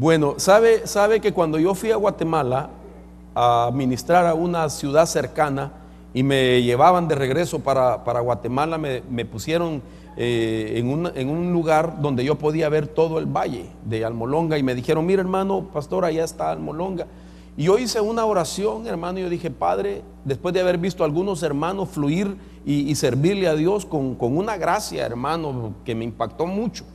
Bueno, sabe que cuando yo fui a Guatemala a ministrar a una ciudad cercana y me llevaban de regreso para Guatemala, me pusieron en un lugar donde yo podía ver todo el valle de Almolonga y me dijeron: mira, hermano pastor, allá está Almolonga. Y yo hice una oración, hermano, y yo dije: Padre, después de haber visto a algunos hermanos fluir y servirle a Dios con una gracia, hermano, que me impactó mucho,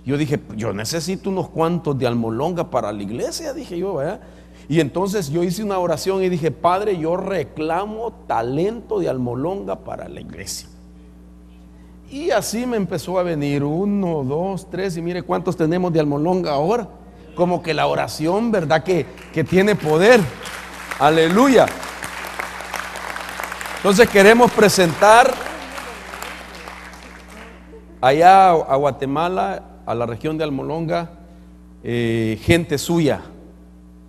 yo dije: yo necesito unos cuantos de Almolonga para la iglesia, dije yo, ¿verdad? Y entonces yo hice una oración y dije: Padre, yo reclamo talento de Almolonga para la iglesia. Y así me empezó a venir 1, 2, 3, y mire cuántos tenemos de Almolonga ahora. Como que la oración, ¿verdad? Que tiene poder. Aleluya. Entonces queremos presentar allá a Guatemala, a la región de Almolonga, gente suya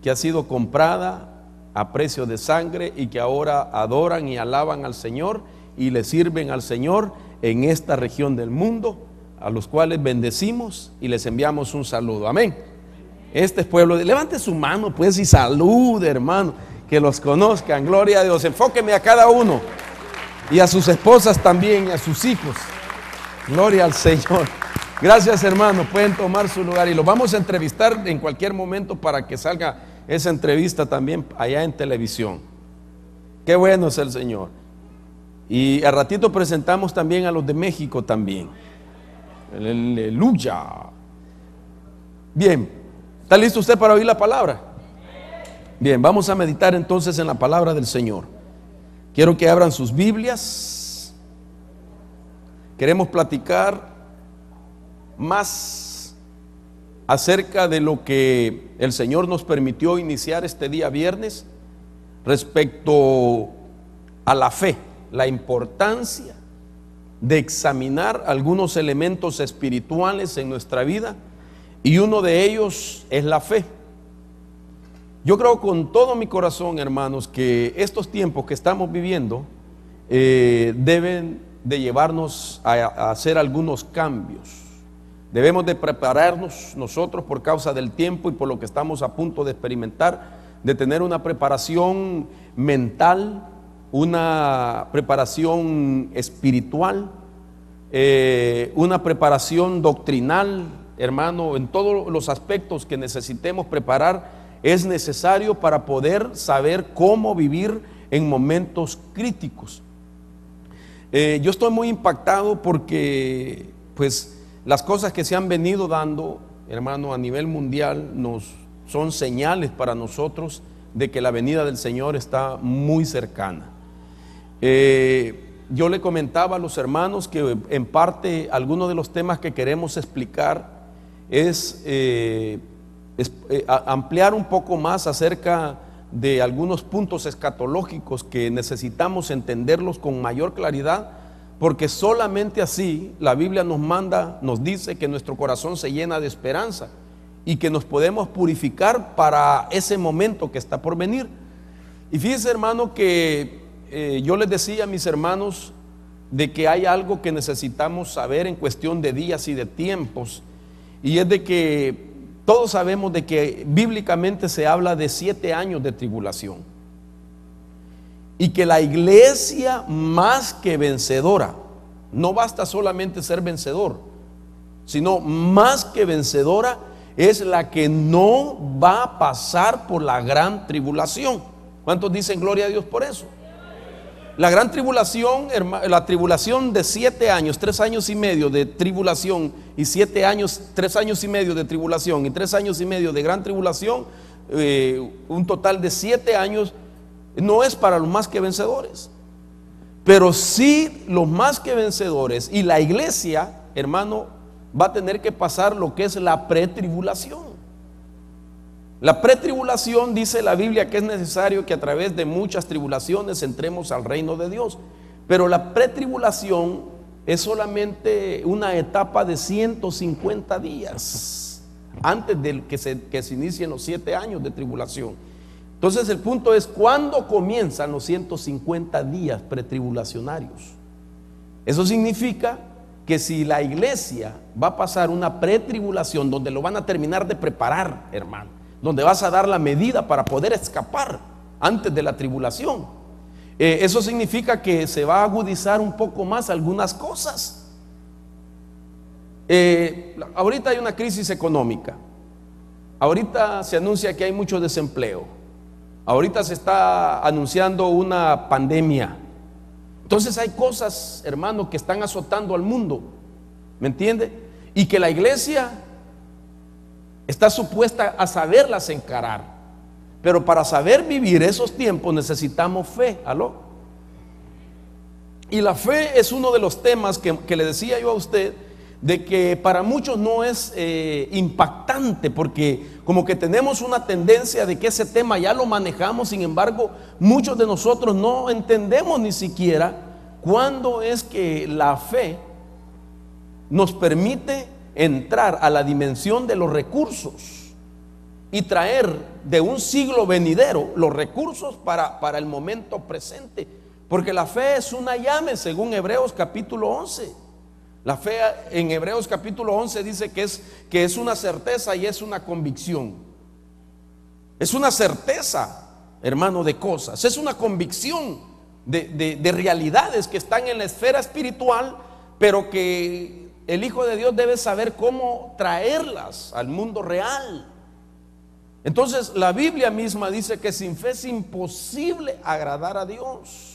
que ha sido comprada a precio de sangre y que ahora adoran y alaban al Señor y le sirven al Señor en esta región del mundo, a los cuales bendecimos y les enviamos un saludo. Amén. Este es pueblo, levante su mano pues y salude, hermano, que los conozcan. Gloria a Dios. Enfóqueme a cada uno y a sus esposas también y a sus hijos. Gloria al Señor. Gracias, hermano. Pueden tomar su lugar y los vamos a entrevistar en cualquier momento para que salga esa entrevista también allá en televisión. Qué bueno es el Señor. Y al ratito presentamos también a los de México también. Aleluya. Bien, ¿está listo usted para oír la palabra? Bien, vamos a meditar entonces en la palabra del Señor. Quiero que abran sus Biblias. Queremos platicar más acerca de lo que el Señor nos permitió iniciar este día viernes respecto a la fe, la importancia de examinar algunos elementos espirituales en nuestra vida, y uno de ellos es la fe. Yo creo con todo mi corazón, hermanos, que estos tiempos que estamos viviendo deben de llevarnos a hacer algunos cambios. Debemos de prepararnos nosotros por causa del tiempo y por lo que estamos a punto de experimentar, de tener una preparación mental, una preparación espiritual, una preparación doctrinal, hermano, en todos los aspectos que necesitemos preparar. Es necesario para poder saber cómo vivir en momentos críticos. Yo estoy muy impactado porque pues las cosas que se han venido dando, hermano, a nivel mundial son señales para nosotros de que la venida del Señor está muy cercana. Yo le comentaba a los hermanos que en parte algunos de los temas que queremos explicar es ampliar un poco más acerca de algunos puntos escatológicos que necesitamos entenderlos con mayor claridad, porque solamente así la Biblia nos dice que nuestro corazón se llena de esperanza y que nos podemos purificar para ese momento que está por venir. Y fíjense, hermano, que yo les decía a mis hermanos de que hay algo que necesitamos saber en cuestión de días y de tiempos, y es de que todos sabemos de que bíblicamente se habla de 7 años de tribulación, y que la iglesia más que vencedora, no basta solamente ser vencedor, sino más que vencedora es la que no va a pasar por la gran tribulación. ¿Cuántos dicen gloria a Dios por eso? La gran tribulación, la tribulación de 7 años, 3 años y medio de tribulación y 7 años, 3 años y medio de tribulación y 3 años y medio de gran tribulación, un total de 7 años, no es para los más que vencedores, pero sí los más que vencedores y la iglesia, hermano, va a tener que pasar lo que es la pretribulación. La pretribulación, dice la Biblia, que es necesario que a través de muchas tribulaciones entremos al reino de Dios. Pero la pretribulación es solamente una etapa de 150 días antes de que se inicien los 7 años de tribulación. Entonces el punto es, ¿cuándo comienzan los 150 días pretribulacionarios? Eso significa que si la iglesia va a pasar una pretribulación donde lo van a terminar de preparar, hermano, donde vas a dar la medida para poder escapar antes de la tribulación, eso significa que se va a agudizar un poco más algunas cosas. Ahorita hay una crisis económica, ahorita se anuncia que hay mucho desempleo, ahorita se está anunciando una pandemia. Entonces hay cosas, hermano, que están azotando al mundo, ¿me entiende? Y que la iglesia está supuesta a saberlas encarar, pero para saber vivir esos tiempos necesitamos fe. ¿Aló? Y la fe es uno de los temas que le decía yo a usted, de que para muchos no es impactante, porque como que tenemos una tendencia de que ese tema ya lo manejamos. Sin embargo, muchos de nosotros no entendemos ni siquiera cuándo es que la fe nos permite entrar a la dimensión de los recursos y traer de un siglo venidero los recursos para el momento presente, porque la fe es una llave, según Hebreos capítulo 11. La fe en Hebreos capítulo 11 dice que es una certeza y es una convicción. Es una certeza, hermano, de cosas. Es una convicción de realidades que están en la esfera espiritual, pero que el Hijo de Dios debe saber cómo traerlas al mundo real. Entonces la Biblia misma dice que sin fe es imposible agradar a Dios.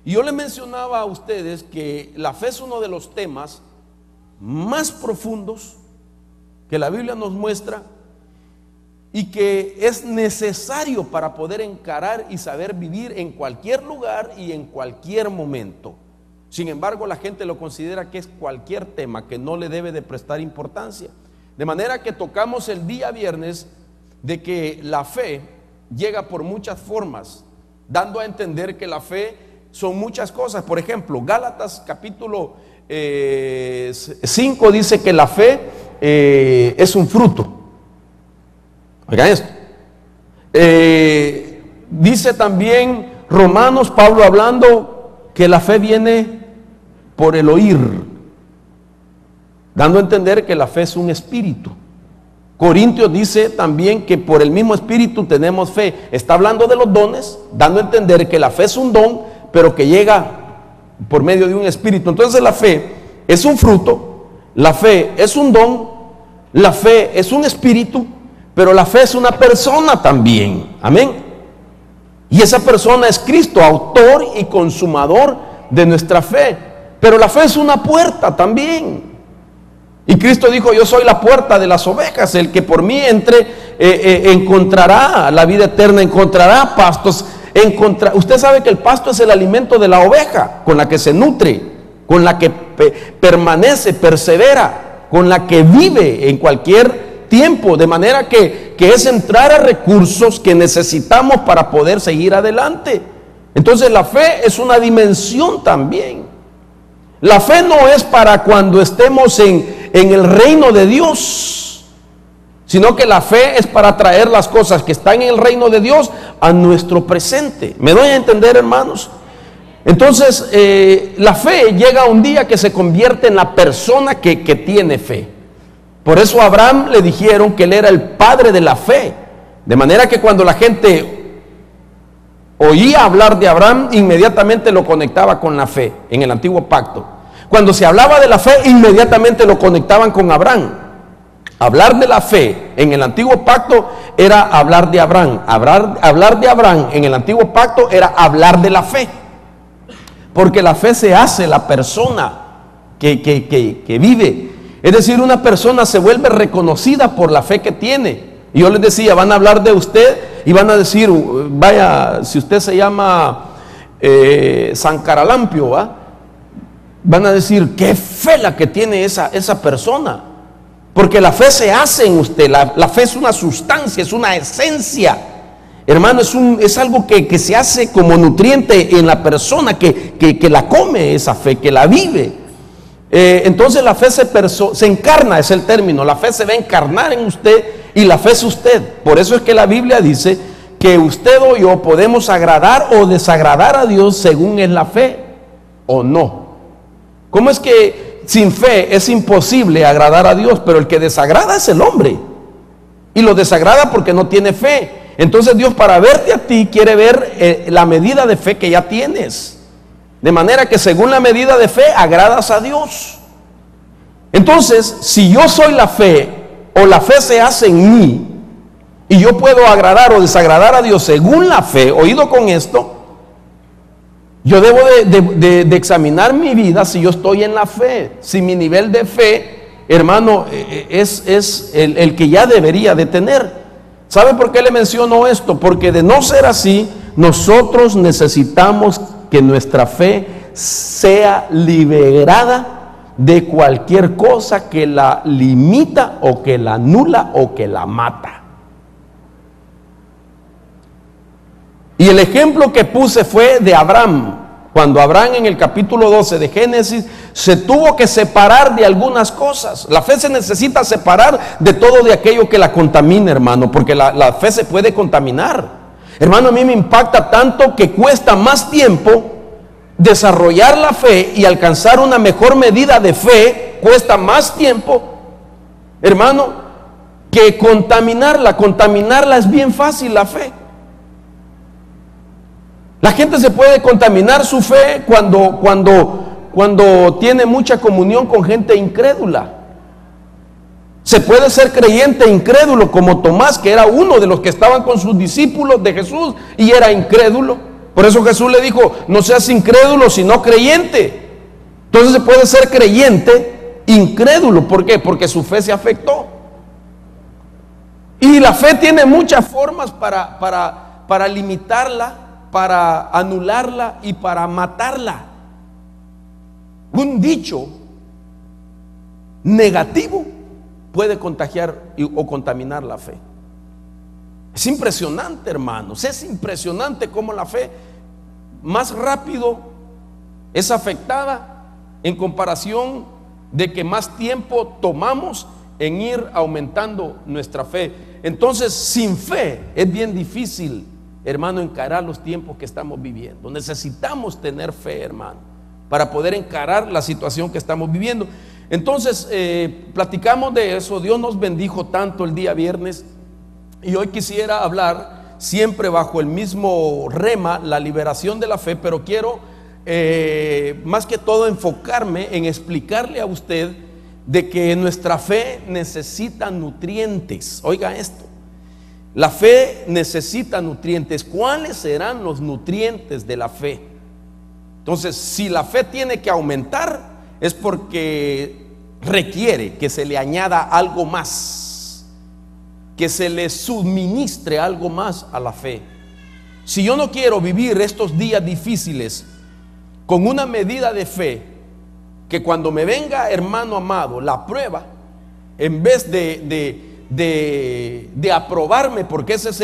Y yo le mencionaba a ustedes que la fe es uno de los temas más profundos que la Biblia nos muestra y que es necesario para poder encarar y saber vivir en cualquier lugar y en cualquier momento. Sin embargo, la gente lo considera que es cualquier tema que no le debe de prestar importancia. De manera que tocamos el día viernes de que la fe llega por muchas formas, dando a entender que la fe son muchas cosas. Por ejemplo, Gálatas capítulo 5 dice que la fe es un fruto. Oigan esto. Dice también Romanos, Pablo hablando que la fe viene por el oír, dando a entender que la fe es un espíritu. Corintios dice también que por el mismo espíritu tenemos fe. Está hablando de los dones, dando a entender que la fe es un don, pero que llega por medio de un espíritu. Entonces la fe es un fruto, la fe es un don, la fe es un espíritu, pero la fe es una persona también. Amén. Y esa persona es Cristo, autor y consumador de nuestra fe. Pero la fe es una puerta también. Y Cristo dijo: yo soy la puerta de las ovejas, el que por mí entre encontrará la vida eterna, encontrará pastos. Usted sabe que el pasto es el alimento de la oveja, con la que se nutre, con la que permanece, persevera, con la que vive en cualquier tiempo, de manera que es entrar a recursos que necesitamos para poder seguir adelante. Entonces la fe es una dimensión también. La fe no es para cuando estemos en el reino de Dios, sino que la fe es para traer las cosas que están en el reino de Dios a nuestro presente. ¿Me doy a entender, hermanos? Entonces la fe llega un día que se convierte en la persona que tiene fe. Por eso a Abraham le dijeron que él era el padre de la fe, de manera que cuando la gente oía hablar de Abraham, inmediatamente lo conectaba con la fe en el antiguo pacto. Cuando se hablaba de la fe, inmediatamente lo conectaban con Abraham. Hablar de la fe en el antiguo pacto era hablar de Abraham. Hablar de Abraham en el antiguo pacto era hablar de la fe. Porque la fe se hace la persona que vive. Es decir, una persona se vuelve reconocida por la fe que tiene. Y yo les decía, van a hablar de usted y van a decir, vaya, si usted se llama San Caralampio, ¿va? Van a decir, qué fe la que tiene esa persona. Porque la fe se hace en usted. La fe es una sustancia, es una esencia. Hermano, es algo que se hace como nutriente en la persona que la come, esa fe, que la vive. Entonces la fe se encarna, es el término. La fe se va a encarnar en usted y la fe es usted. Por eso es que la Biblia dice que usted o yo podemos agradar o desagradar a Dios según es la fe o no. ¿Cómo es que sin fe es imposible agradar a Dios, pero el que desagrada es el hombre. Y lo desagrada porque no tiene fe. Entonces Dios, para verte a ti, quiere ver la medida de fe que ya tienes. De manera que según la medida de fe agradas a Dios. Entonces, si yo soy la fe, o la fe se hace en mí, y yo puedo agradar o desagradar a Dios según la fe, oído con esto, yo debo de examinar mi vida si yo estoy en la fe, si mi nivel de fe, hermano, es el que ya debería de tener. ¿Sabe por qué le menciono esto? Porque de no ser así, nosotros necesitamos que nuestra fe sea liberada de cualquier cosa que la limita o que la anula o que la mata. Y el ejemplo que puse fue de Abraham. Cuando Abraham, en el capítulo 12 de Génesis, se tuvo que separar de algunas cosas. La fe se necesita separar de todo de aquello que la contamina, hermano, porque la fe se puede contaminar. Hermano, a mí me impacta tanto que cuesta más tiempo desarrollar la fe y alcanzar una mejor medida de fe. Cuesta más tiempo, hermano, que contaminarla. Contaminarla es bien fácil, la fe. La gente se puede contaminar su fe cuando tiene mucha comunión con gente incrédula. Se puede ser creyente e incrédulo, como Tomás, que era uno de los que estaban con sus discípulos de Jesús y era incrédulo. Por eso Jesús le dijo: no seas incrédulo, sino creyente. Entonces se puede ser creyente incrédulo. ¿Por qué? Porque su fe se afectó. Y la fe tiene muchas formas para limitarla, para anularla y para matarla. Un dicho negativo puede contagiar o contaminar la fe. Es impresionante, hermanos, es impresionante cómo la fe más rápido es afectada en comparación de que más tiempo tomamos en ir aumentando nuestra fe. Entonces, sin fe es bien difícil, hermano, encarar los tiempos que estamos viviendo. Necesitamos tener fe, hermano, para poder encarar la situación que estamos viviendo. Entonces, platicamos de eso. Dios nos bendijo tanto el día viernes, y hoy quisiera hablar siempre bajo el mismo rema, la liberación de la fe, pero quiero más que todo enfocarme en explicarle a usted de que nuestra fe necesita nutrientes. Oiga esto: la fe necesita nutrientes. ¿Cuáles serán los nutrientes de la fe? Entonces, si la fe tiene que aumentar, es porque requiere que se le añada algo más, que se le suministre algo más a la fe. Si yo no quiero vivir estos días difíciles con una medida de fe, que cuando me venga, hermano amado, la prueba, en vez de aprobarme, porque esa es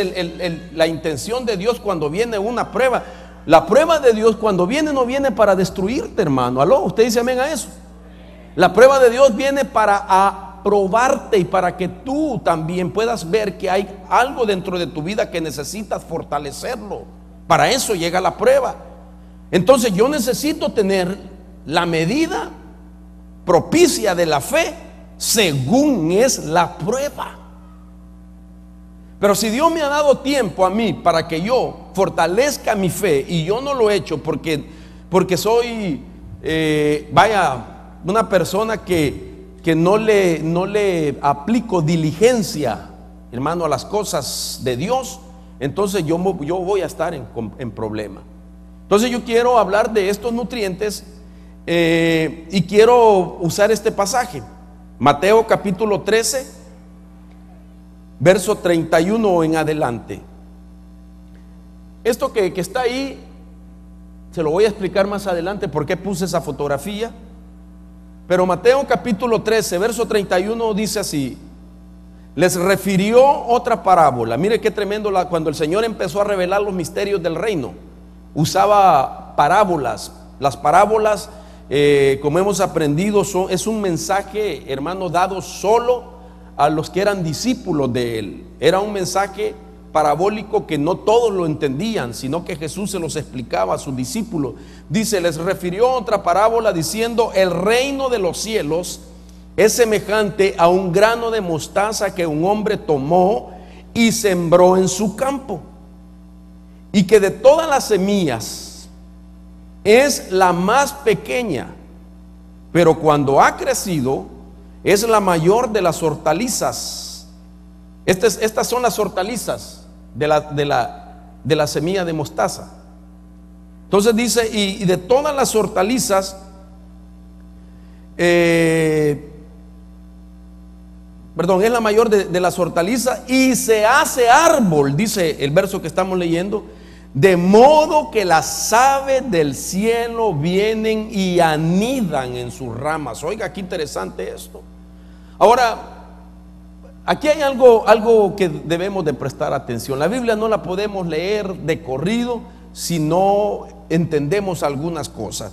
la intención de Dios cuando viene una prueba. La prueba de Dios cuando viene no viene para destruirte, hermano. ¿Aló? ¿Usted dice amén a eso? La prueba de Dios viene para aprobarte y para que tú también puedas ver que hay algo dentro de tu vida que necesitas fortalecerlo. Para eso llega la prueba. Entonces yo necesito tener la medida propicia de la fe según es la prueba. Pero si Dios me ha dado tiempo a mí para que yo fortalezca mi fe, y yo no lo he hecho porque soy una persona que no le aplico diligencia, hermano, a las cosas de Dios, entonces yo voy a estar en problema. Entonces yo quiero hablar de estos nutrientes y quiero usar este pasaje, Mateo capítulo 13, verso 31 en adelante. Esto que está ahí se lo voy a explicar más adelante por qué puse esa fotografía. Pero Mateo capítulo 13, verso 31 dice así: les refirió otra parábola. Mire qué tremendo, cuando el Señor empezó a revelar los misterios del reino, usaba parábolas. Las parábolas, como hemos aprendido, es un mensaje, hermano, dado solo a los que eran discípulos de Él. Era un mensaje parabólico que no todos lo entendían, sino que Jesús se los explicaba a sus discípulos. Dice, les refirió otra parábola diciendo: el reino de los cielos es semejante a un grano de mostaza que un hombre tomó y sembró en su campo, y que de todas las semillas es la más pequeña, pero cuando ha crecido es la mayor de las hortalizas. Estas son las hortalizas de la semilla de mostaza. Entonces dice, y de todas las hortalizas, es la mayor de las hortalizas, y se hace árbol, dice el verso que estamos leyendo, de modo que las aves del cielo vienen y anidan en sus ramas. Oiga, qué interesante esto. Ahora, aquí hay algo que debemos de prestar atención. La Biblia no la podemos leer de corrido si no entendemos algunas cosas.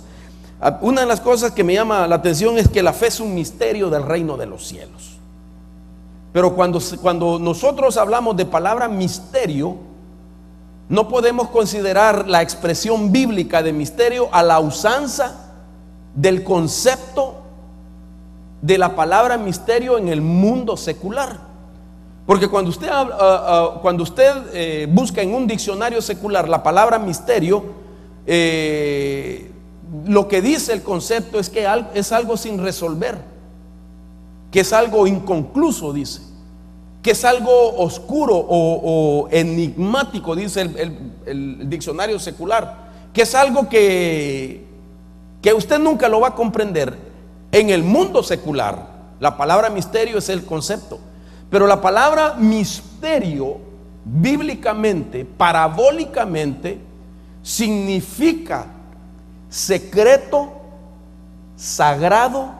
Una de las cosas que me llama la atención es que la fe es un misterio del reino de los cielos. Pero cuando nosotros hablamos de palabra misterio, no podemos considerar la expresión bíblica de misterio a la usanza del concepto de la palabra misterio en el mundo secular. Porque cuando usted busca en un diccionario secular la palabra misterio, lo que dice el concepto es que es algo sin resolver, que es algo inconcluso, dice, que es algo oscuro o enigmático, dice el diccionario secular, que es algo que usted nunca lo va a comprender. En el mundo secular, la palabra misterio es el concepto, pero la palabra misterio, bíblicamente, parabólicamente, significa secreto, sagrado,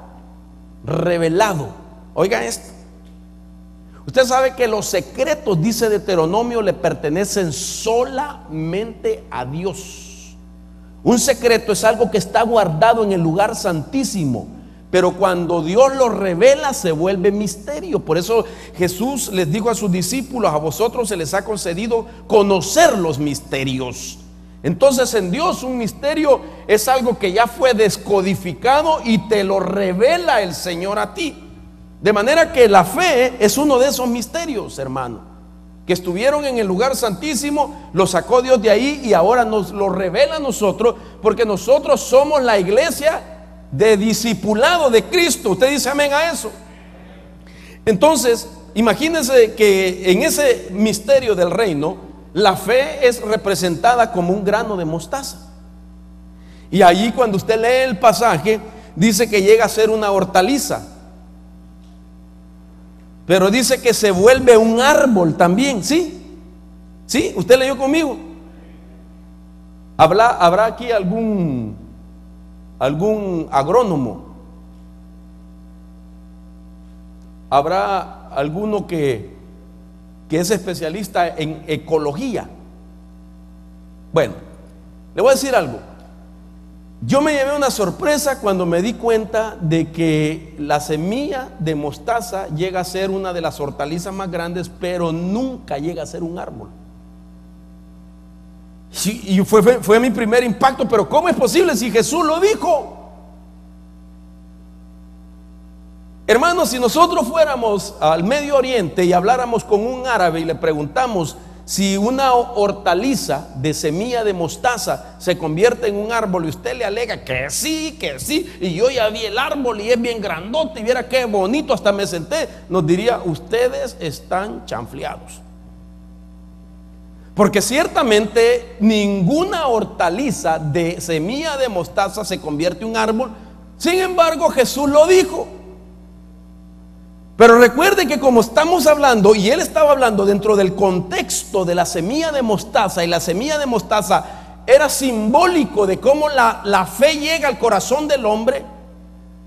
revelado. Oiga esto. Usted sabe que los secretos, dice Deuteronomio, le pertenecen solamente a Dios. Un secreto es algo que está guardado en el lugar santísimo, pero cuando Dios lo revela se vuelve misterio. Por eso Jesús les dijo a sus discípulos: a vosotros se les ha concedido conocer los misterios. Entonces, en Dios un misterio es algo que ya fue descodificado y te lo revela el Señor a ti. De manera que la fe es uno de esos misterios, hermano, que estuvieron en el lugar santísimo, lo sacó Dios de ahí y ahora nos lo revela a nosotros, porque nosotros somos la iglesia de discipulado de Cristo. Usted dice amén a eso. Entonces, imagínense que en ese misterio del reino, la fe es representada como un grano de mostaza. Y allí, cuando usted lee el pasaje, dice que llega a ser una hortaliza, pero dice que se vuelve un árbol también. ¿Sí? ¿Sí? ¿Usted leyó conmigo? ¿Habrá aquí algún agrónomo? ¿Habrá alguno que es especialista en ecología? Bueno, le voy a decir algo. Yo me llevé una sorpresa cuando me di cuenta de que la semilla de mostaza llega a ser una de las hortalizas más grandes, pero nunca llega a ser un árbol. Sí, y fue mi primer impacto. Pero ¿cómo es posible si Jesús lo dijo? Hermanos, si nosotros fuéramos al Medio Oriente y habláramos con un árabe y le preguntamos si una hortaliza de semilla de mostaza se convierte en un árbol, y usted le alega que sí, y yo ya vi el árbol y es bien grandote y viera qué bonito, hasta me senté, nos diría: ustedes están chanfleados. Porque ciertamente ninguna hortaliza de semilla de mostaza se convierte en un árbol. Sin embargo, Jesús lo dijo. Pero recuerde que como estamos hablando, y él estaba hablando dentro del contexto de la semilla de mostaza, y la semilla de mostaza era simbólico de cómo la fe llega al corazón del hombre,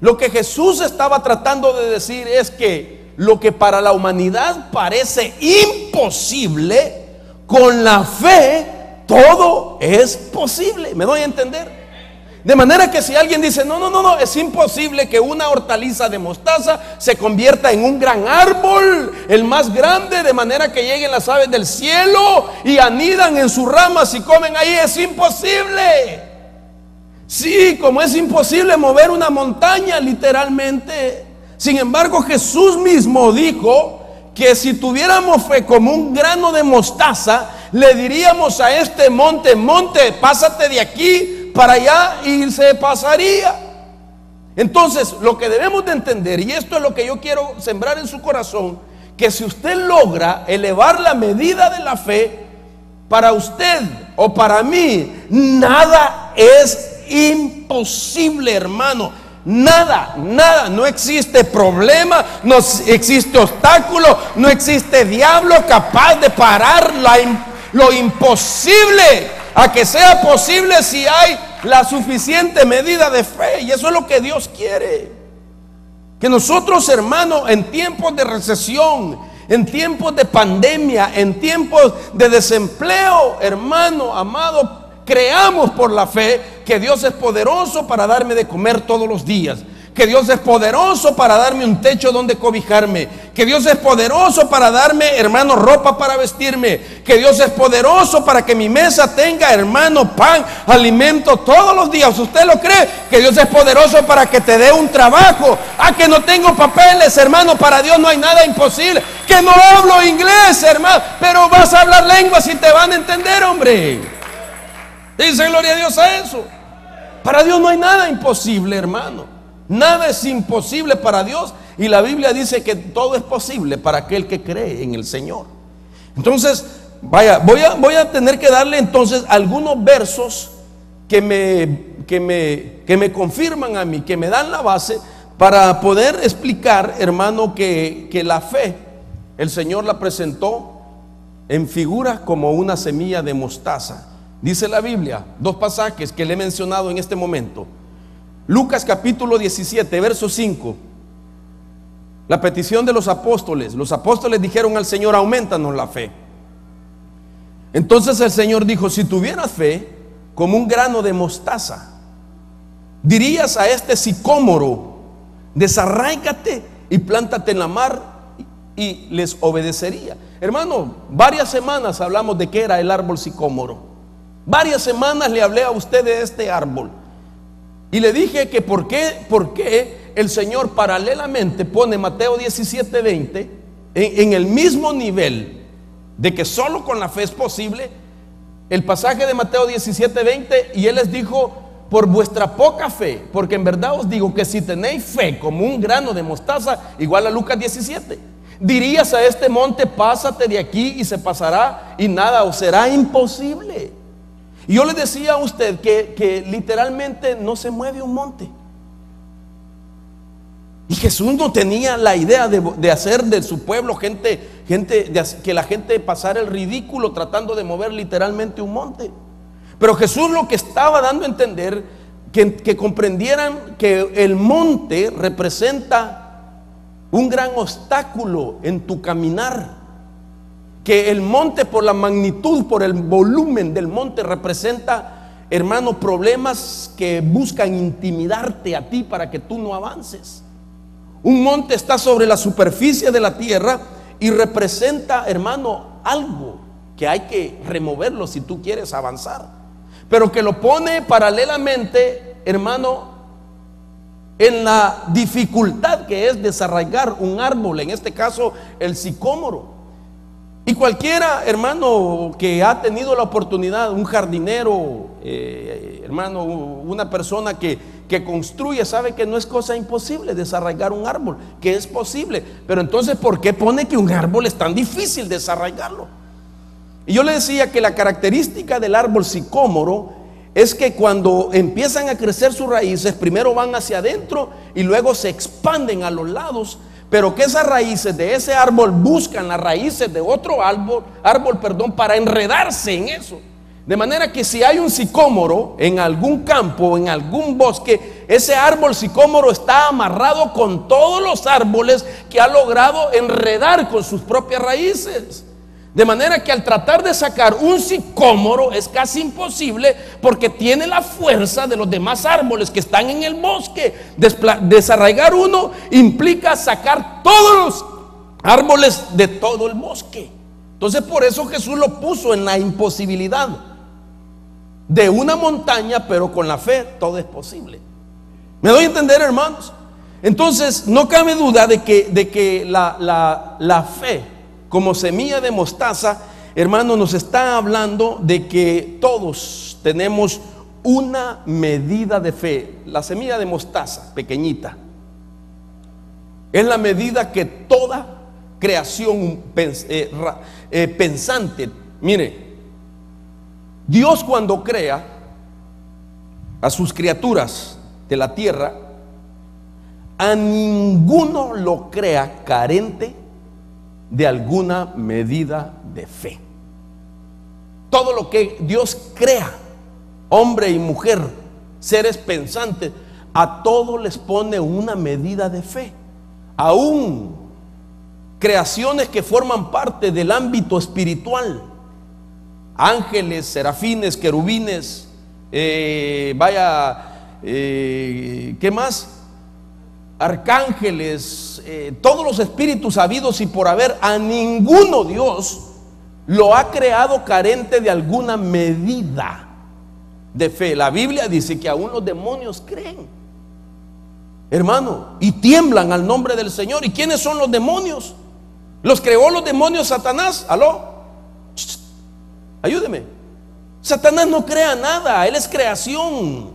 lo que Jesús estaba tratando de decir es que lo que para la humanidad parece imposible, con la fe todo es posible. ¿Me doy a entender? De manera que si alguien dice, no, es imposible que una hortaliza de mostaza se convierta en un gran árbol, el más grande, de manera que lleguen las aves del cielo y anidan en sus ramas y comen ahí, es imposible. Sí, como es imposible mover una montaña literalmente. Sin embargo, Jesús mismo dijo que si tuviéramos fe como un grano de mostaza, le diríamos a este monte, pásate de aquí para allá, y se pasaría. Entonces, lo que debemos de entender, y esto es lo que yo quiero sembrar en su corazón, que si usted logra elevar la medida de la fe, para usted o para mí, nada es imposible, hermano. Nada, no existe problema, no existe obstáculo, no existe diablo capaz de parar lo imposible a que sea posible si hay la suficiente medida de fe. Y eso es lo que Dios quiere. Que nosotros, hermanos, en tiempos de recesión, en tiempos de pandemia, en tiempos de desempleo, hermano, amado, creamos por la fe que Dios es poderoso para darme de comer todos los días, que Dios es poderoso para darme un techo donde cobijarme, que Dios es poderoso para darme, hermano, ropa para vestirme, que Dios es poderoso para que mi mesa tenga, hermano, pan, alimento todos los días. ¿Usted lo cree? Que Dios es poderoso para que te dé un trabajo. Que no tengo papeles, hermano, para Dios no hay nada imposible. Que no hablo inglés, hermano, pero vas a hablar lenguas y te van a entender, hombre. Dice gloria a Dios a eso. Para Dios no hay nada imposible, hermano. Nada es imposible para Dios, y la Biblia dice que todo es posible para aquel que cree en el Señor. Entonces, vaya, voy a tener que darle entonces algunos versos que me confirman a mí, que me dan la base para poder explicar, hermano, que la fe, el Señor la presentó en figura como una semilla de mostaza. Dice la Biblia, dos pasajes que le he mencionado en este momento. Lucas capítulo 17, verso 5. La petición de los apóstoles. Los apóstoles dijeron al Señor, aumentanos la fe. Entonces el Señor dijo, si tuvieras fe como un grano de mostaza, dirías a este sicómoro, desarráigate y plántate en la mar, y les obedecería. Hermano, varias semanas hablamos de qué era el árbol sicómoro. Varias semanas le hablé a usted de este árbol. Y le dije que por qué el Señor paralelamente pone Mateo 17:20 en el mismo nivel de que solo con la fe es posible, el pasaje de Mateo 17:20, y Él les dijo, por vuestra poca fe, porque en verdad os digo que si tenéis fe como un grano de mostaza, igual a Lucas 17, dirías a este monte, pásate de aquí, y se pasará, y nada os será imposible. Y yo le decía a usted que literalmente no se mueve un monte. Y Jesús no tenía la idea de hacer de su pueblo que la gente pasara el ridículo tratando de mover literalmente un monte. Pero Jesús lo que estaba dando a entender, que comprendieran que el monte representa un gran obstáculo en tu caminar. Que el monte, por la magnitud, por el volumen del monte, representa, hermano, problemas que buscan intimidarte a ti para que tú no avances. Un monte está sobre la superficie de la tierra y representa, hermano, algo que hay que removerlo si tú quieres avanzar, pero que lo pone paralelamente, hermano, en la dificultad que es desarraigar un árbol, en este caso el sicómoro. Y cualquiera, hermano, que ha tenido la oportunidad, un jardinero, hermano, una persona que construye, sabe que no es cosa imposible desarraigar un árbol, que es posible. Pero entonces, ¿por qué pone que un árbol es tan difícil desarraigarlo? Y yo le decía que la característica del árbol sicómoro es que cuando empiezan a crecer sus raíces, primero van hacia adentro y luego se expanden a los lados. Pero que esas raíces de ese árbol buscan las raíces de otro árbol, para enredarse en eso. De manera que si hay un sicómoro en algún campo, en algún bosque, ese árbol sicómoro está amarrado con todos los árboles que ha logrado enredar con sus propias raíces. De manera que al tratar de sacar un sicómoro es casi imposible, porque tiene la fuerza de los demás árboles que están en el bosque. Desarraigar uno implica sacar todos los árboles de todo el bosque. Entonces por eso Jesús lo puso en la imposibilidad de una montaña, pero con la fe todo es posible. ¿Me doy a entender, hermanos? Entonces no cabe duda de que la fe como semilla de mostaza, hermano, nos está hablando de que todos tenemos una medida de fe. La semilla de mostaza, pequeñita, es la medida que toda creación pensante, mire, Dios cuando crea a sus criaturas de la tierra, a ninguno lo crea carente de alguna medida de fe. Todo lo que Dios crea, hombre y mujer, seres pensantes, a todos les pone una medida de fe. Aún creaciones que forman parte del ámbito espiritual, ángeles, serafines, querubines, ¿qué más? Arcángeles, todos los espíritus habidos y por haber, a ninguno Dios lo ha creado carente de alguna medida de fe. La Biblia dice que aún los demonios creen, hermano, y tiemblan al nombre del Señor. ¿Y quiénes son los demonios? ¿Los creó los demonios Satanás? ¿Aló? Ayúdeme. Satanás no crea nada, él es creación.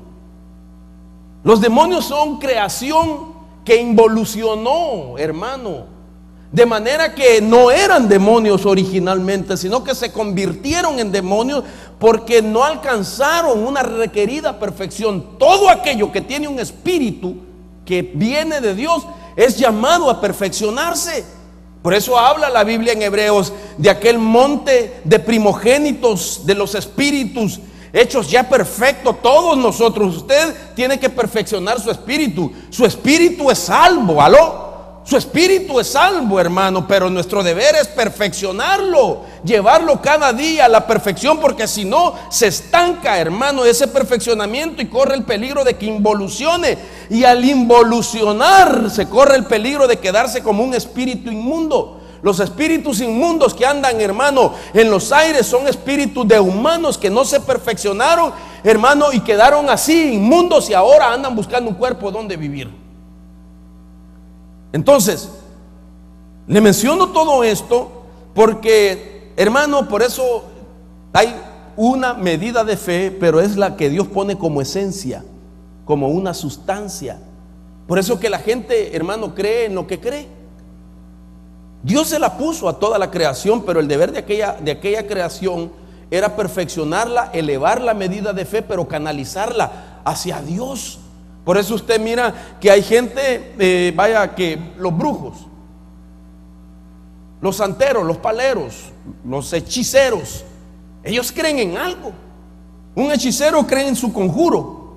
Los demonios son creación que involucionó, hermano, de manera que no eran demonios originalmente, sino que se convirtieron en demonios porque no alcanzaron una requerida perfección. Todo aquello que tiene un espíritu que viene de Dios es llamado a perfeccionarse. Por eso habla la Biblia en Hebreos de aquel monte de primogénitos de los espíritus hechos ya perfectos. Todos nosotros, usted tiene que perfeccionar su espíritu. Su espíritu es salvo, ¿aló? Su espíritu es salvo, hermano, pero nuestro deber es perfeccionarlo, llevarlo cada día a la perfección, porque si no se estanca, hermano, ese perfeccionamiento y corre el peligro de que involucione, y al involucionar se corre el peligro de quedarse como un espíritu inmundo. Los espíritus inmundos que andan, hermano, en los aires son espíritus de humanos que no se perfeccionaron, hermano, y quedaron así inmundos y ahora andan buscando un cuerpo donde vivir. Entonces, le menciono todo esto porque, hermano, por eso hay una medida de fe, pero es la que Dios pone como esencia, como una sustancia. Por eso que la gente, hermano, cree en lo que cree. Dios se la puso a toda la creación, pero el deber de aquella creación era perfeccionarla, elevar la medida de fe, pero canalizarla hacia Dios. Por eso usted mira que hay gente, que los brujos, los santeros, los paleros, los hechiceros, ellos creen en algo. Un hechicero cree en su conjuro,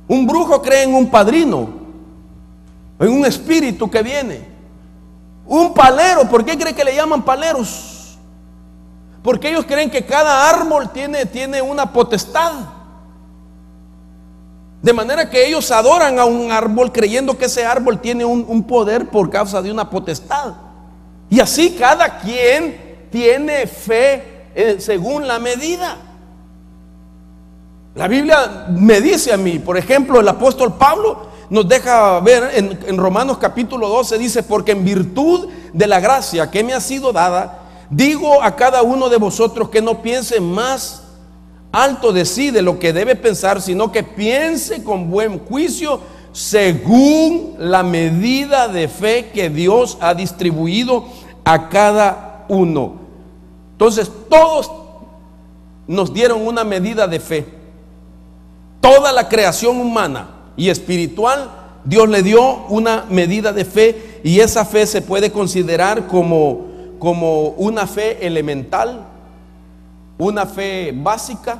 un brujo cree en un padrino, en un espíritu que viene. Un palero, ¿por qué cree que le llaman paleros? Porque ellos creen que cada árbol tiene una potestad. De manera que ellos adoran a un árbol creyendo que ese árbol tiene un poder por causa de una potestad. Y así cada quien tiene fe según la medida. La Biblia me dice a mí, por ejemplo, el apóstol Pablo nos deja ver en Romanos capítulo 12, dice: porque en virtud de la gracia que me ha sido dada, digo a cada uno de vosotros que no piense más alto de sí de lo que debe pensar, sino que piense con buen juicio según la medida de fe que Dios ha distribuido a cada uno. Entonces todos nos dieron una medida de fe. Toda la creación humana y espiritual, Dios le dio una medida de fe, y esa fe se puede considerar como una fe elemental, una fe básica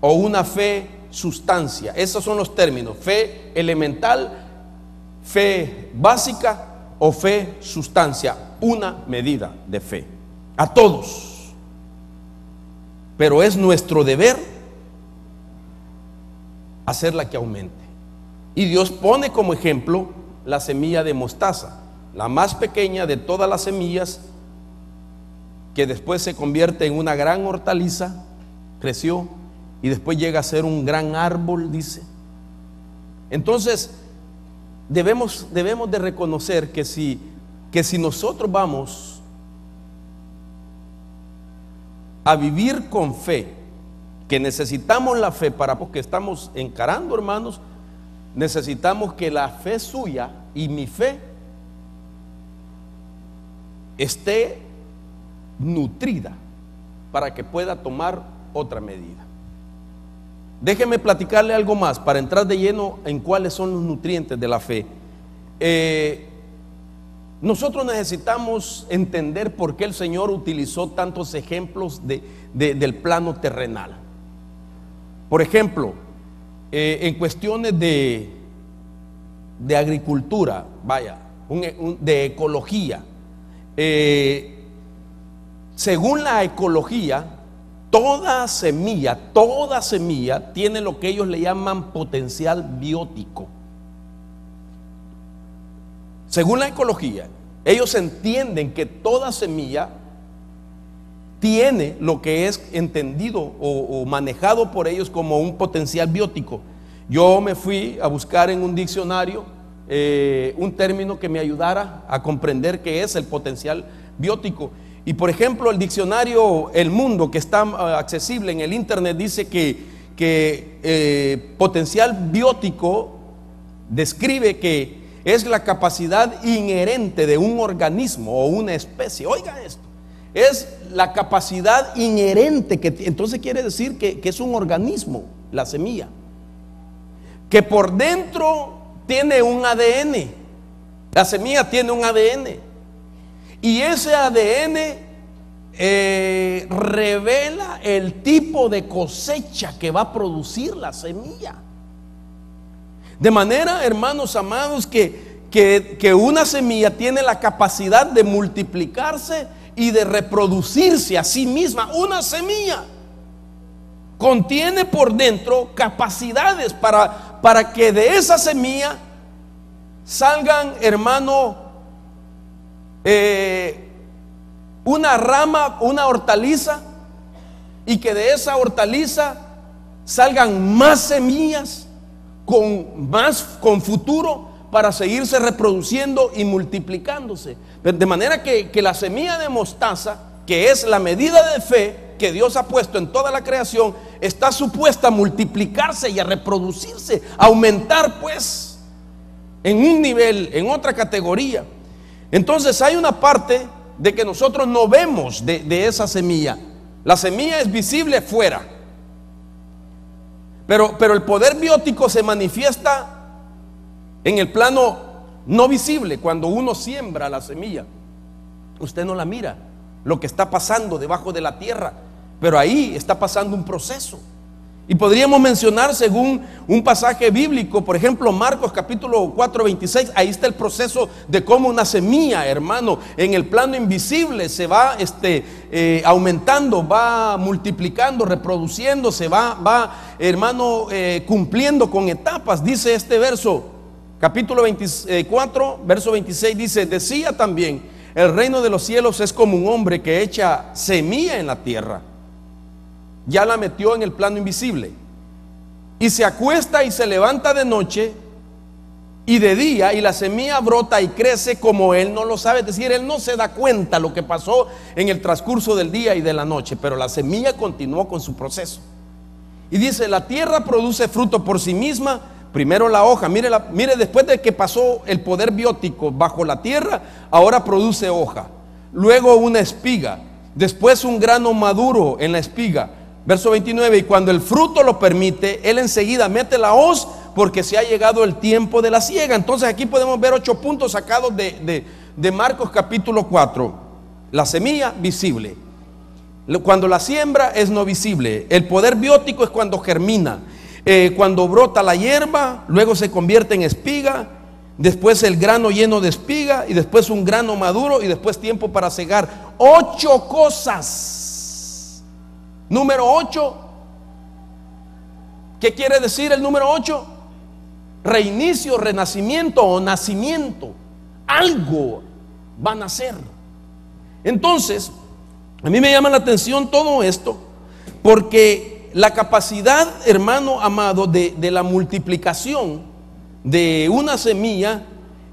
o una fe sustancia. Esos son los términos: fe elemental, fe básica o fe sustancia. Una medida de fe. a todos, pero es nuestro deber hacerla que aumente. Y Dios pone como ejemplo la semilla de mostaza, la más pequeña de todas las semillas, que después se convierte en una gran hortaliza, creció y después llega a ser un gran árbol, dice. Entonces debemos de reconocer que si nosotros vamos a vivir con fe, que necesitamos la fe para lo que estamos encarando, hermanos, necesitamos que la fe suya y mi fe esté nutrida para que pueda tomar otra medida. Déjeme platicarle algo más para entrar de lleno en cuáles son los nutrientes de la fe. Nosotros necesitamos entender por qué el Señor utilizó tantos ejemplos del plano terrenal. Por ejemplo, en cuestiones de agricultura, de ecología, según la ecología, toda semilla tiene lo que ellos le llaman potencial biótico. Según la ecología, ellos entienden que toda semilla tiene lo que es entendido o manejado por ellos como un potencial biótico. Yo me fui a buscar en un diccionario un término que me ayudara a comprender qué es el potencial biótico. Y por ejemplo, el diccionario El Mundo, que está accesible en el internet, dice que potencial biótico describe que es la capacidad inherente de un organismo o una especie. Oiga esto, es la capacidad inherente, que entonces quiere decir que es un organismo, la semilla, que por dentro tiene un ADN. La semilla tiene un ADN. Y ese ADN revela el tipo de cosecha que va a producir la semilla. De manera, hermanos amados, que una semilla tiene la capacidad de multiplicarse y de reproducirse a sí misma. Una semilla contiene por dentro capacidades para que de esa semilla salgan, hermano, una rama, una hortaliza, y que de esa hortaliza salgan más semillas con futuro para seguirse reproduciendo y multiplicándose. De manera que la semilla de mostaza, que es la medida de fe que Dios ha puesto en toda la creación, está supuesta a multiplicarse y a reproducirse, a aumentar pues en un nivel, en otra categoría. Entonces hay una parte de que nosotros no vemos de esa semilla. La semilla es visible fuera, pero el poder biótico se manifiesta en el plano no visible. Cuando uno siembra la semilla, usted no la mira, lo que está pasando debajo de la tierra, pero ahí está pasando un proceso. Y podríamos mencionar según un pasaje bíblico, por ejemplo, Marcos capítulo 4, 26, ahí está el proceso de cómo una semilla, hermano, en el plano invisible se va aumentando, va multiplicando, reproduciéndose, va hermano, cumpliendo con etapas. Dice este verso, capítulo 24, verso 26, dice: decía también, el reino de los cielos es como un hombre que echa semilla en la tierra. Ya la metió en el plano invisible, y se acuesta y se levanta de noche y de día, y la semilla brota y crece como él no lo sabe. Es decir, él no se da cuenta lo que pasó en el transcurso del día y de la noche, pero la semilla continuó con su proceso. Y dice: la tierra produce fruto por sí misma. Primero la hoja, mire, después de que pasó el poder biótico bajo la tierra, ahora produce hoja, luego una espiga, después un grano maduro en la espiga. Verso 29, y cuando el fruto lo permite, él enseguida mete la hoz, porque se ha llegado el tiempo de la siega. Entonces aquí podemos ver 8 puntos sacados de Marcos capítulo 4. La semilla visible, cuando la siembra es no visible. El poder biótico es cuando germina, cuando brota la hierba, luego se convierte en espiga, después el grano lleno de espiga, y después un grano maduro, y después tiempo para cegar. 8 cosas. Número 8. ¿Qué quiere decir el número 8? Reinicio, renacimiento o nacimiento. Algo va a nacer. Entonces, a mí me llama la atención todo esto, porque la capacidad, hermano amado, de la multiplicación de una semilla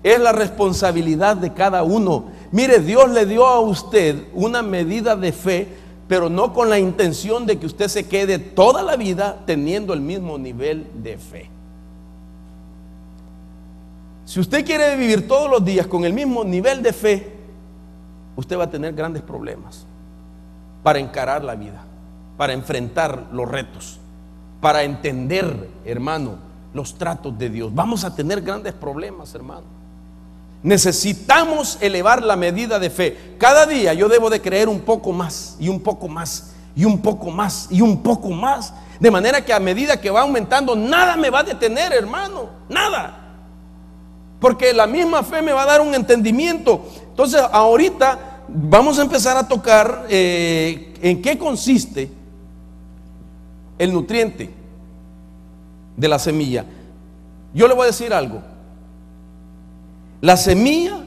es la responsabilidad de cada uno. Mire, Dios le dio a usted una medida de fe, pero no con la intención de que usted se quede toda la vida teniendo el mismo nivel de fe. Si usted quiere vivir todos los días con el mismo nivel de fe, usted va a tener grandes problemas para encarar la vida, para enfrentar los retos, para entender, hermano, los tratos de Dios. Vamos a tener grandes problemas, hermano. Necesitamos elevar la medida de fe. Cada día yo debo de creer un poco más, y un poco más, y un poco más, y un poco más, de manera que a medida que va aumentando, nada me va a detener, hermano, nada. Porque la misma fe me va a dar un entendimiento. Entonces ahorita vamos a empezar a tocar en qué consiste el nutriente de la semilla. Yo le voy a decir algo. La semilla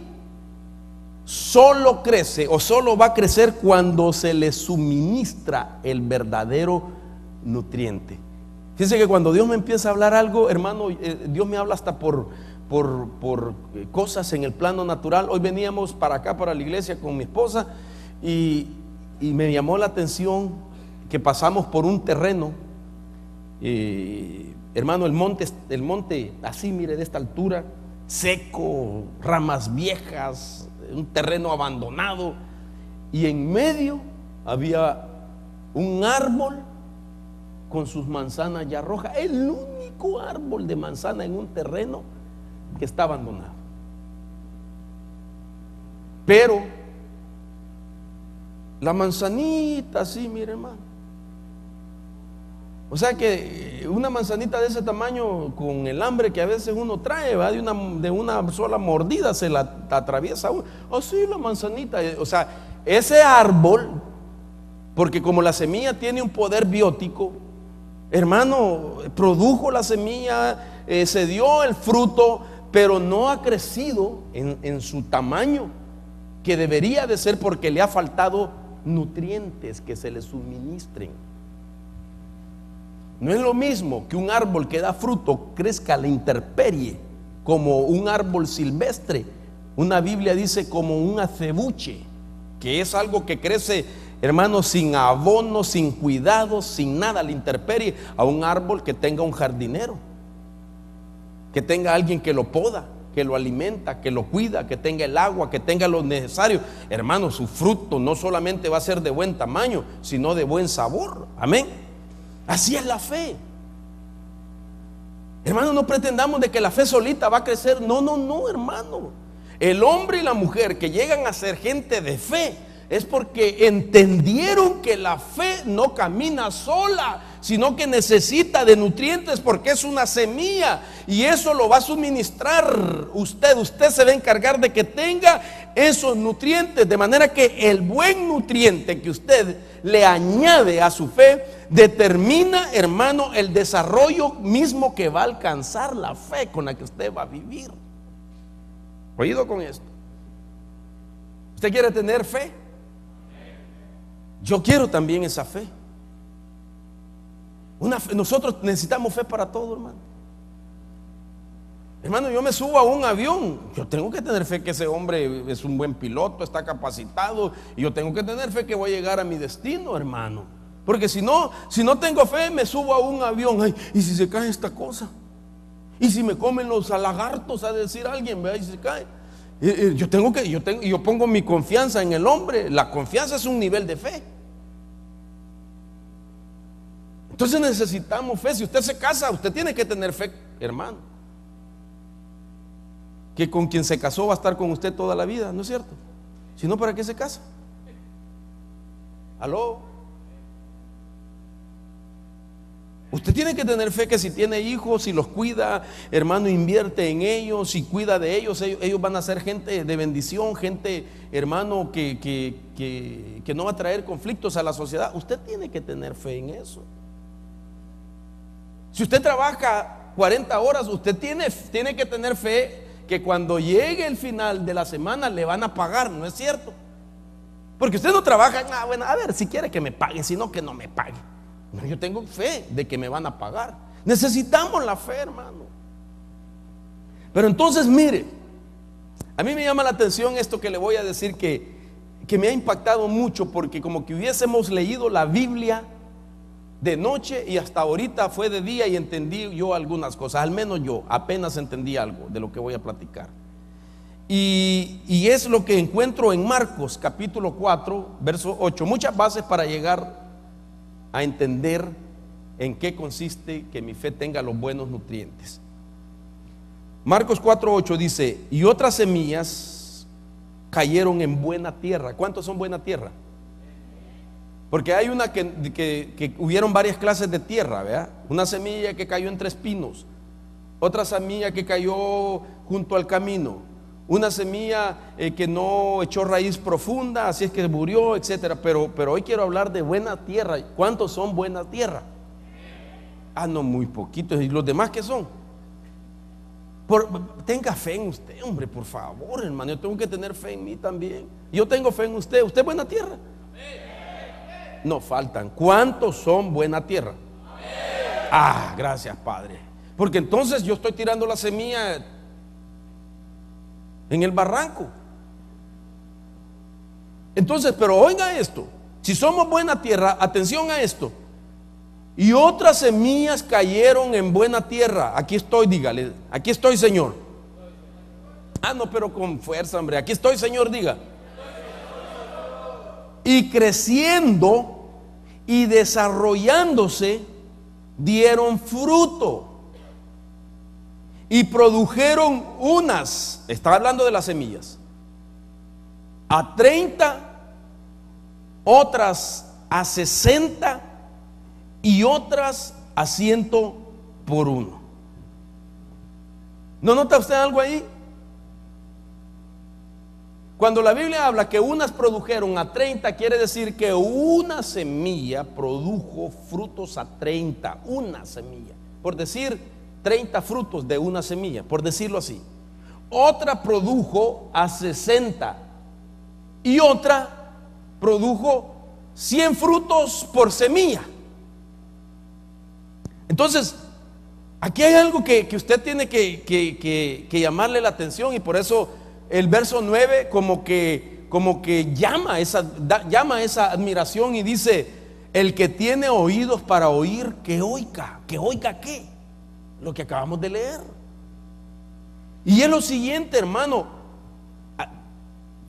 solo crece o solo va a crecer cuando se le suministra el verdadero nutriente. Fíjense que cuando Dios me empieza a hablar algo, hermano, Dios me habla hasta por cosas en el plano natural. Hoy veníamos para acá, para la iglesia, con mi esposa, y me llamó la atención que pasamos por un terreno, hermano, el monte así, mire, de esta altura, seco, ramas viejas, un terreno abandonado, y en medio había un árbol con sus manzanas ya rojas, el único árbol de manzana en un terreno que está abandonado. Pero la manzanita así, mire, hermano, o sea que una manzanita de ese tamaño, con el hambre que a veces uno trae, ¿va? De una sola mordida se la atraviesa uno. Así la manzanita, o sea, ese árbol, porque como la semilla tiene un poder biótico, hermano, produjo la semilla, se dio el fruto, pero no ha crecido en su tamaño que debería de ser, porque le ha faltado nutrientes que se le suministren. No es lo mismo que un árbol que da fruto crezca a la intemperie como un árbol silvestre. Una Biblia dice como un acebuche, que es algo que crece, hermano, sin abono, sin cuidado, sin nada a la intemperie, a un árbol que tenga un jardinero, que tenga alguien que lo poda, que lo alimenta, que lo cuida, que tenga el agua, que tenga lo necesario. Hermano, su fruto no solamente va a ser de buen tamaño, sino de buen sabor. Amén. Así es la fe. Hermano, no pretendamos de que la fe solita va a crecer. No, no, no, hermano. El hombre y la mujer que llegan a ser gente de fe es porque entendieron que la fe no camina sola, sino que necesita de nutrientes, porque es una semilla y eso lo va a suministrar usted. Usted se va a encargar de que tenga esos nutrientes, de manera que el buen nutriente que usted le añade a su fe determina, hermano, el desarrollo mismo que va a alcanzar la fe con la que usted va a vivir. Oído con esto. ¿Usted quiere tener fe? Yo quiero también esa fe. Nosotros necesitamos fe para todo, hermano. Hermano, yo me subo a un avión, yo tengo que tener fe que ese hombre es un buen piloto, está capacitado, y yo tengo que tener fe que voy a llegar a mi destino, hermano. Porque si no tengo fe, me subo a un avión, ay, y si se cae esta cosa, y si me comen los lagartos, a decir alguien, vea, y se cae. Yo pongo mi confianza en el hombre. La confianza es un nivel de fe. Entonces necesitamos fe. Si usted se casa, usted tiene que tener fe, hermano, que con quien se casó va a estar con usted toda la vida, ¿no es cierto? Si no, ¿para qué se casa? ¿Aló? Usted tiene que tener fe que si tiene hijos, si los cuida, hermano, invierte en ellos, si cuida de ellos, ellos van a ser gente de bendición, gente, hermano, que no va a traer conflictos a la sociedad. Usted tiene que tener fe en eso. Si usted trabaja 40 horas, usted tiene que tener fe que cuando llegue el final de la semana le van a pagar, ¿no es cierto? Porque usted no trabaja, bueno, a ver, si quiere que me pague, si no, que no me pague. No, yo tengo fe de que me van a pagar. Necesitamos la fe, hermano. Pero entonces, mire, a mí me llama la atención esto que le voy a decir, que me ha impactado mucho, porque como que hubiésemos leído la Biblia de noche y hasta ahorita fue de día y entendí yo algunas cosas. Al menos yo apenas entendí algo de lo que voy a platicar. Y es lo que encuentro en Marcos capítulo 4 verso 8. Muchas bases para llegar a entender en qué consiste que mi fe tenga los buenos nutrientes. Marcos 4:8 dice: y otras semillas cayeron en buena tierra. ¿Cuántos son buena tierra? Porque hay una que hubieron varias clases de tierra, ¿verdad? Una semilla que cayó entre espinos, otra semilla que cayó junto al camino, una semilla que no echó raíz profunda, así es que murió, etcétera. Pero hoy quiero hablar de buena tierra. ¿Cuántos son buena tierra? No, muy poquitos. ¿Y los demás qué son? Tenga fe en usted, hombre, por favor, hermano. Yo tengo que tener fe en mí también. Yo tengo fe en usted. ¿Usted es buena tierra? No faltan. ¿Cuántos son buena tierra? Gracias, Padre. Porque entonces yo estoy tirando la semilla en el barranco. Entonces, pero oiga esto: si somos buena tierra, atención a esto. Y otras semillas cayeron en buena tierra. Aquí estoy, dígale: aquí estoy, Señor. No, pero con fuerza, hombre. Aquí estoy, Señor, diga. Y creciendo y desarrollándose, dieron fruto y produjeron unas, está hablando de las semillas, a 30, otras a 60 y otras a 100 por uno. ¿No nota usted algo ahí? Cuando la Biblia habla que unas produjeron a 30, quiere decir que una semilla produjo frutos a 30, una semilla, por decir 30 frutos de una semilla, por decirlo así. Otra produjo a 60 y otra produjo 100 frutos por semilla. Entonces, aquí hay algo que usted tiene que llamarle la atención, y por eso el verso 9 como que llama esa admiración y dice: el que tiene oídos para oír, que oiga. ¿Que oiga qué? Lo que acabamos de leer. Y es lo siguiente, hermano: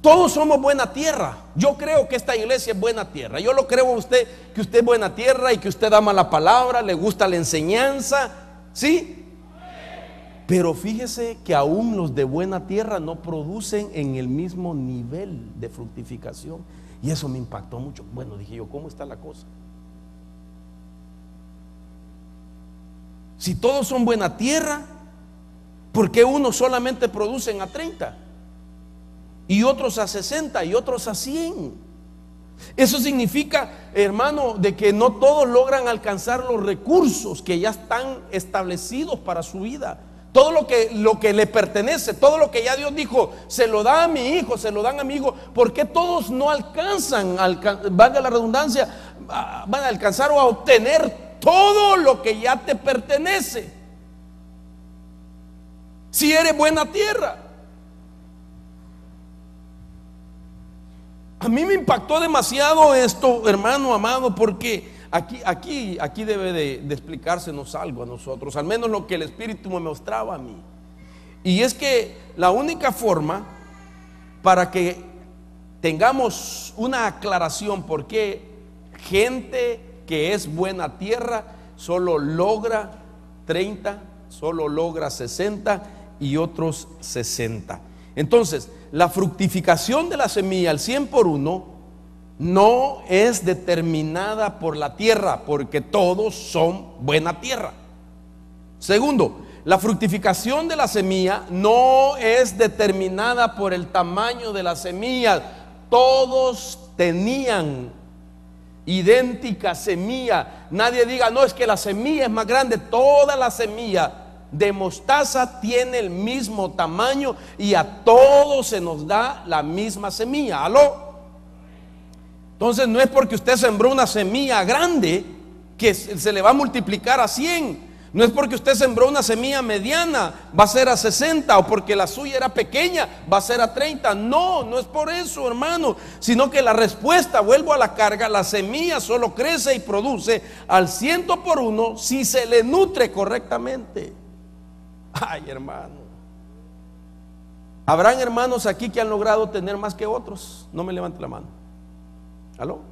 todos somos buena tierra. Yo creo que esta iglesia es buena tierra. Yo lo creo a usted, que usted es buena tierra y que usted ama la palabra, le gusta la enseñanza, ¿sí? Pero fíjese que aún los de buena tierra no producen en el mismo nivel de fructificación. Y eso me impactó mucho. Bueno, dije yo, ¿cómo está la cosa? Si todos son buena tierra, ¿por qué unos solamente producen a 30? Y otros a 60 y otros a 100. Eso significa, hermano, de que no todos logran alcanzar los recursos que ya están establecidos para su vida. Todo lo que le pertenece, todo lo que ya Dios dijo, se lo da a mi hijo, se lo dan a mi hijo. ¿Por qué todos no alcanzan, valga la redundancia, van a alcanzar o a obtener todo lo que ya te pertenece? Si eres buena tierra. A mí me impactó demasiado esto, hermano amado, porque aquí debe de explicársenos algo a nosotros, al menos lo que el Espíritu me mostraba a mí. Y es que la única forma para que tengamos una aclaración por qué gente que es buena tierra solo logra 30, solo logra 60 y otros 60. Entonces, la fructificación de la semilla al 100 por 1 no es determinada por la tierra, porque todos son buena tierra. Segundo, la fructificación de la semilla no es determinada por el tamaño de la semilla. Todos tenían idéntica semilla. Nadie diga, no, es que la semilla es más grande. Toda la semilla de mostaza tiene el mismo tamaño y a todos se nos da la misma semilla. ¿Aló? Entonces no es porque usted sembró una semilla grande que se le va a multiplicar a 100. No es porque usted sembró una semilla mediana, va a ser a 60, o porque la suya era pequeña, va a ser a 30. No, no es por eso, hermano, sino que la respuesta, vuelvo a la carga, la semilla solo crece y produce al 100 por 1 si se le nutre correctamente. Ay, hermano. ¿Habrán hermanos aquí que han logrado tener más que otros? No me levante la mano. ¿Aló?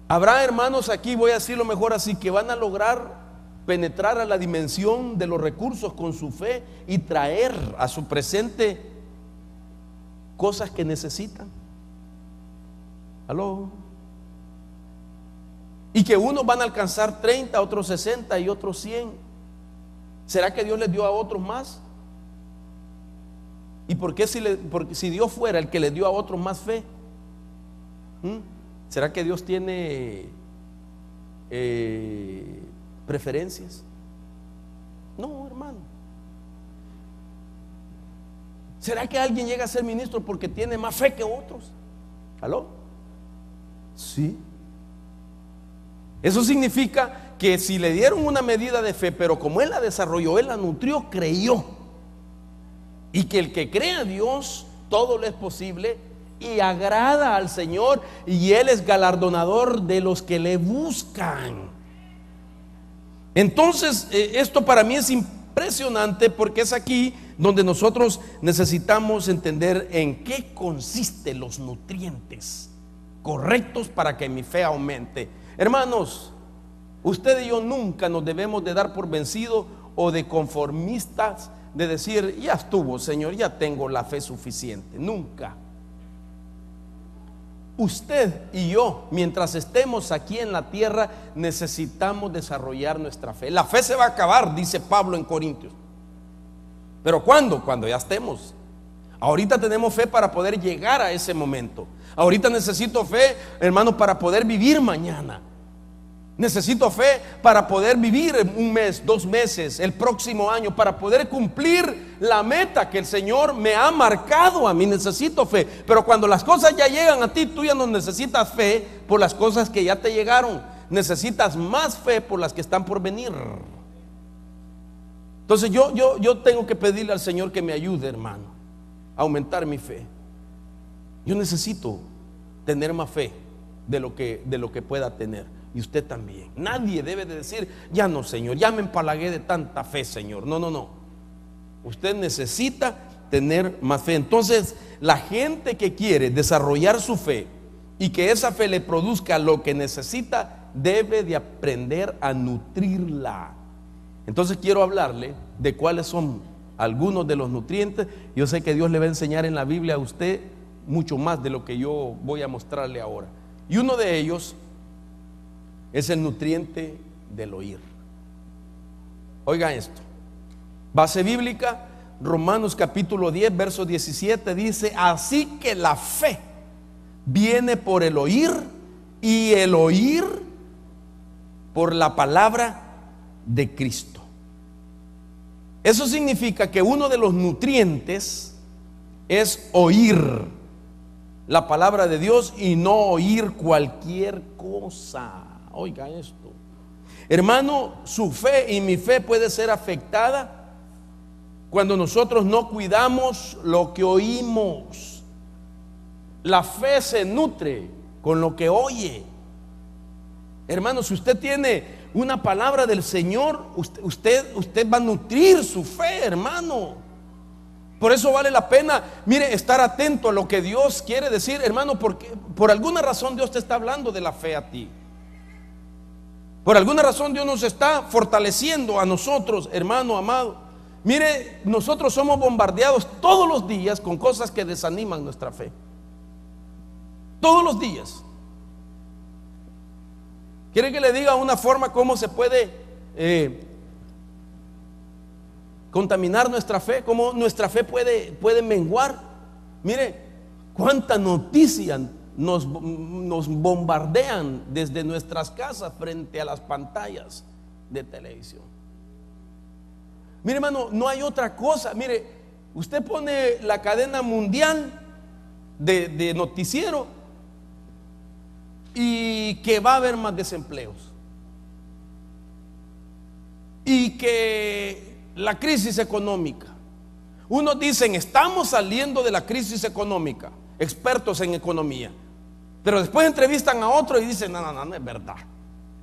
Habrá hermanos aquí, voy a decirlo mejor así, que van a lograr penetrar a la dimensión de los recursos con su fe y traer a su presente cosas que necesitan. ¿Aló? Y que unos van a alcanzar 30, otros 60 y otros 100. ¿Será que Dios les dio a otros más? ¿Y por qué porque si Dios fuera el que le dio a otros más fe? ¿Será que Dios tiene preferencias? No, hermano. ¿Será que alguien llega a ser ministro porque tiene más fe que otros? ¿Aló? Sí. Eso significa que si le dieron una medida de fe, pero como él la desarrolló, él la nutrió, creyó. Y que el que cree a Dios, todo le es posible y agrada al Señor, y Él es galardonador de los que le buscan. Entonces, esto para mí es impresionante, porque es aquí donde nosotros necesitamos entender en qué consisten los nutrientes correctos para que mi fe aumente. Hermanos, usted y yo nunca nos debemos de dar por vencido o de conformistas, de decir, ya estuvo, Señor, ya tengo la fe suficiente. Nunca. Usted y yo, mientras estemos aquí en la tierra, necesitamos desarrollar nuestra fe. La fe se va a acabar, dice Pablo en Corintios. ¿Pero cuándo? Cuando ya estemos. Ahorita tenemos fe para poder llegar a ese momento. Ahorita necesito fe, hermano, para poder vivir mañana. Necesito fe para poder vivir un mes, 2 meses, el próximo año, para poder cumplir la meta que el Señor me ha marcado a mí. Necesito fe. Pero cuando las cosas ya llegan a ti, tú ya no necesitas fe por las cosas que ya te llegaron. Necesitas más fe por las que están por venir. Entonces yo tengo que pedirle al Señor que me ayude, hermano, a aumentar mi fe. Yo necesito tener más fe de lo que pueda tener. Y usted también. Nadie debe de decir, ya no, Señor, ya me empalagué de tanta fe, Señor. No, no, no. Usted necesita tener más fe. Entonces, la gente que quiere desarrollar su fe y que esa fe le produzca lo que necesita, debe de aprender a nutrirla. Entonces quiero hablarle de cuáles son algunos de los nutrientes. Yo sé que Dios le va a enseñar en la Biblia a usted mucho más de lo que yo voy a mostrarle ahora. Y uno de ellos es el nutriente del oír. Oiga esto. Base bíblica, Romanos capítulo 10, verso 17 dice: así que la fe viene por el oír, y el oír por la palabra de Cristo. Eso significa que uno de los nutrientes es oír la palabra de Dios y no oír cualquier cosa. Oiga esto, hermano, su fe y mi fe puede ser afectada cuando nosotros no cuidamos lo que oímos. La fe se nutre con lo que oye. Hermano, si usted tiene una palabra del Señor, usted va a nutrir su fe, hermano. Por eso vale la pena, mire, estar atento a lo que Dios quiere decir, hermano, porque por alguna razón Dios te está hablando de la fe a ti. Por alguna razón Dios nos está fortaleciendo a nosotros, hermano amado. Mire, nosotros somos bombardeados todos los días con cosas que desaniman nuestra fe. Todos los días. ¿Quiere que le diga una forma cómo se puede contaminar nuestra fe? ¿Cómo nuestra fe puede menguar? Mire, cuánta noticia nos bombardean desde nuestras casas frente a las pantallas de televisión. Mire, hermano, no hay otra cosa. Mire, usted pone la cadena mundial de noticiero y que va a haber más desempleos, y que la crisis económica. Unos dicen estamos saliendo de la crisis económica, expertos en economía, pero después entrevistan a otro y dicen no es verdad.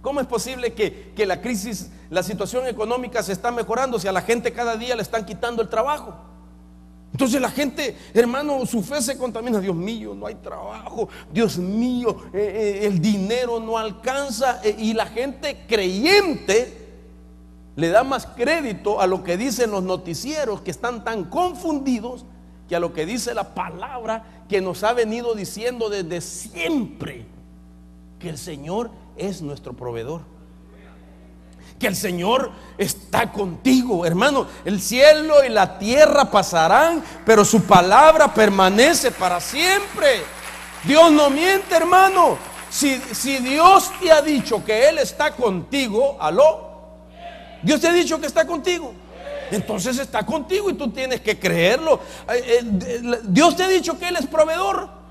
¿Cómo es posible que la crisis, la situación económica se está mejorando si a la gente cada día le están quitando el trabajo? Entonces la gente, hermano, su fe se contamina. Dios mío, no hay trabajo. Dios mío, el dinero no alcanza. Y la gente creyente le da más crédito a lo que dicen los noticieros, que están tan confundidos, que a lo que dice la palabra que nos ha venido diciendo desde siempre, que el Señor es nuestro proveedor, que el Señor está contigo, hermano. El cielo y la tierra pasarán, pero su palabra permanece para siempre. Dios no miente, hermano. Si Dios te ha dicho que Él está contigo, aló, Dios te ha dicho que está contigo, entonces está contigo y tú tienes que creerlo. Dios te ha dicho que Él es proveedor.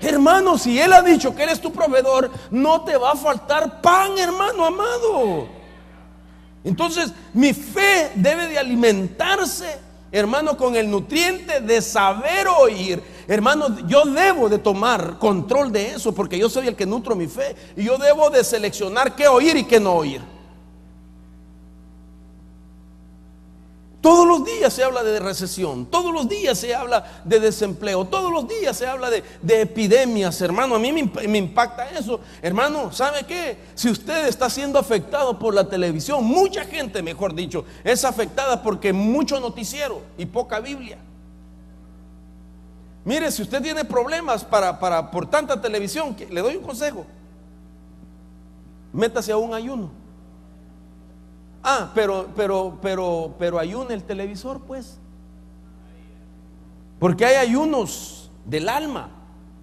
Hermano, si Él ha dicho que Él es tu proveedor, no te va a faltar pan, hermano amado. Entonces mi fe debe de alimentarse, hermano, con el nutriente de saber oír. Hermano, yo debo de tomar control de eso, porque yo soy el que nutro mi fe, y yo debo de seleccionar qué oír y qué no oír. Todos los días se habla de recesión, todos los días se habla de desempleo, todos los días se habla de epidemias, hermano. A mí me impacta eso, hermano. ¿Sabe qué? Si usted está siendo afectado por la televisión, mucha gente, mejor dicho, es afectada porque mucho noticiero y poca Biblia. Mire, si usted tiene problemas por tanta televisión, le doy un consejo: métase a un ayuno. Pero ayune el televisor, pues. Porque hay ayunos del alma,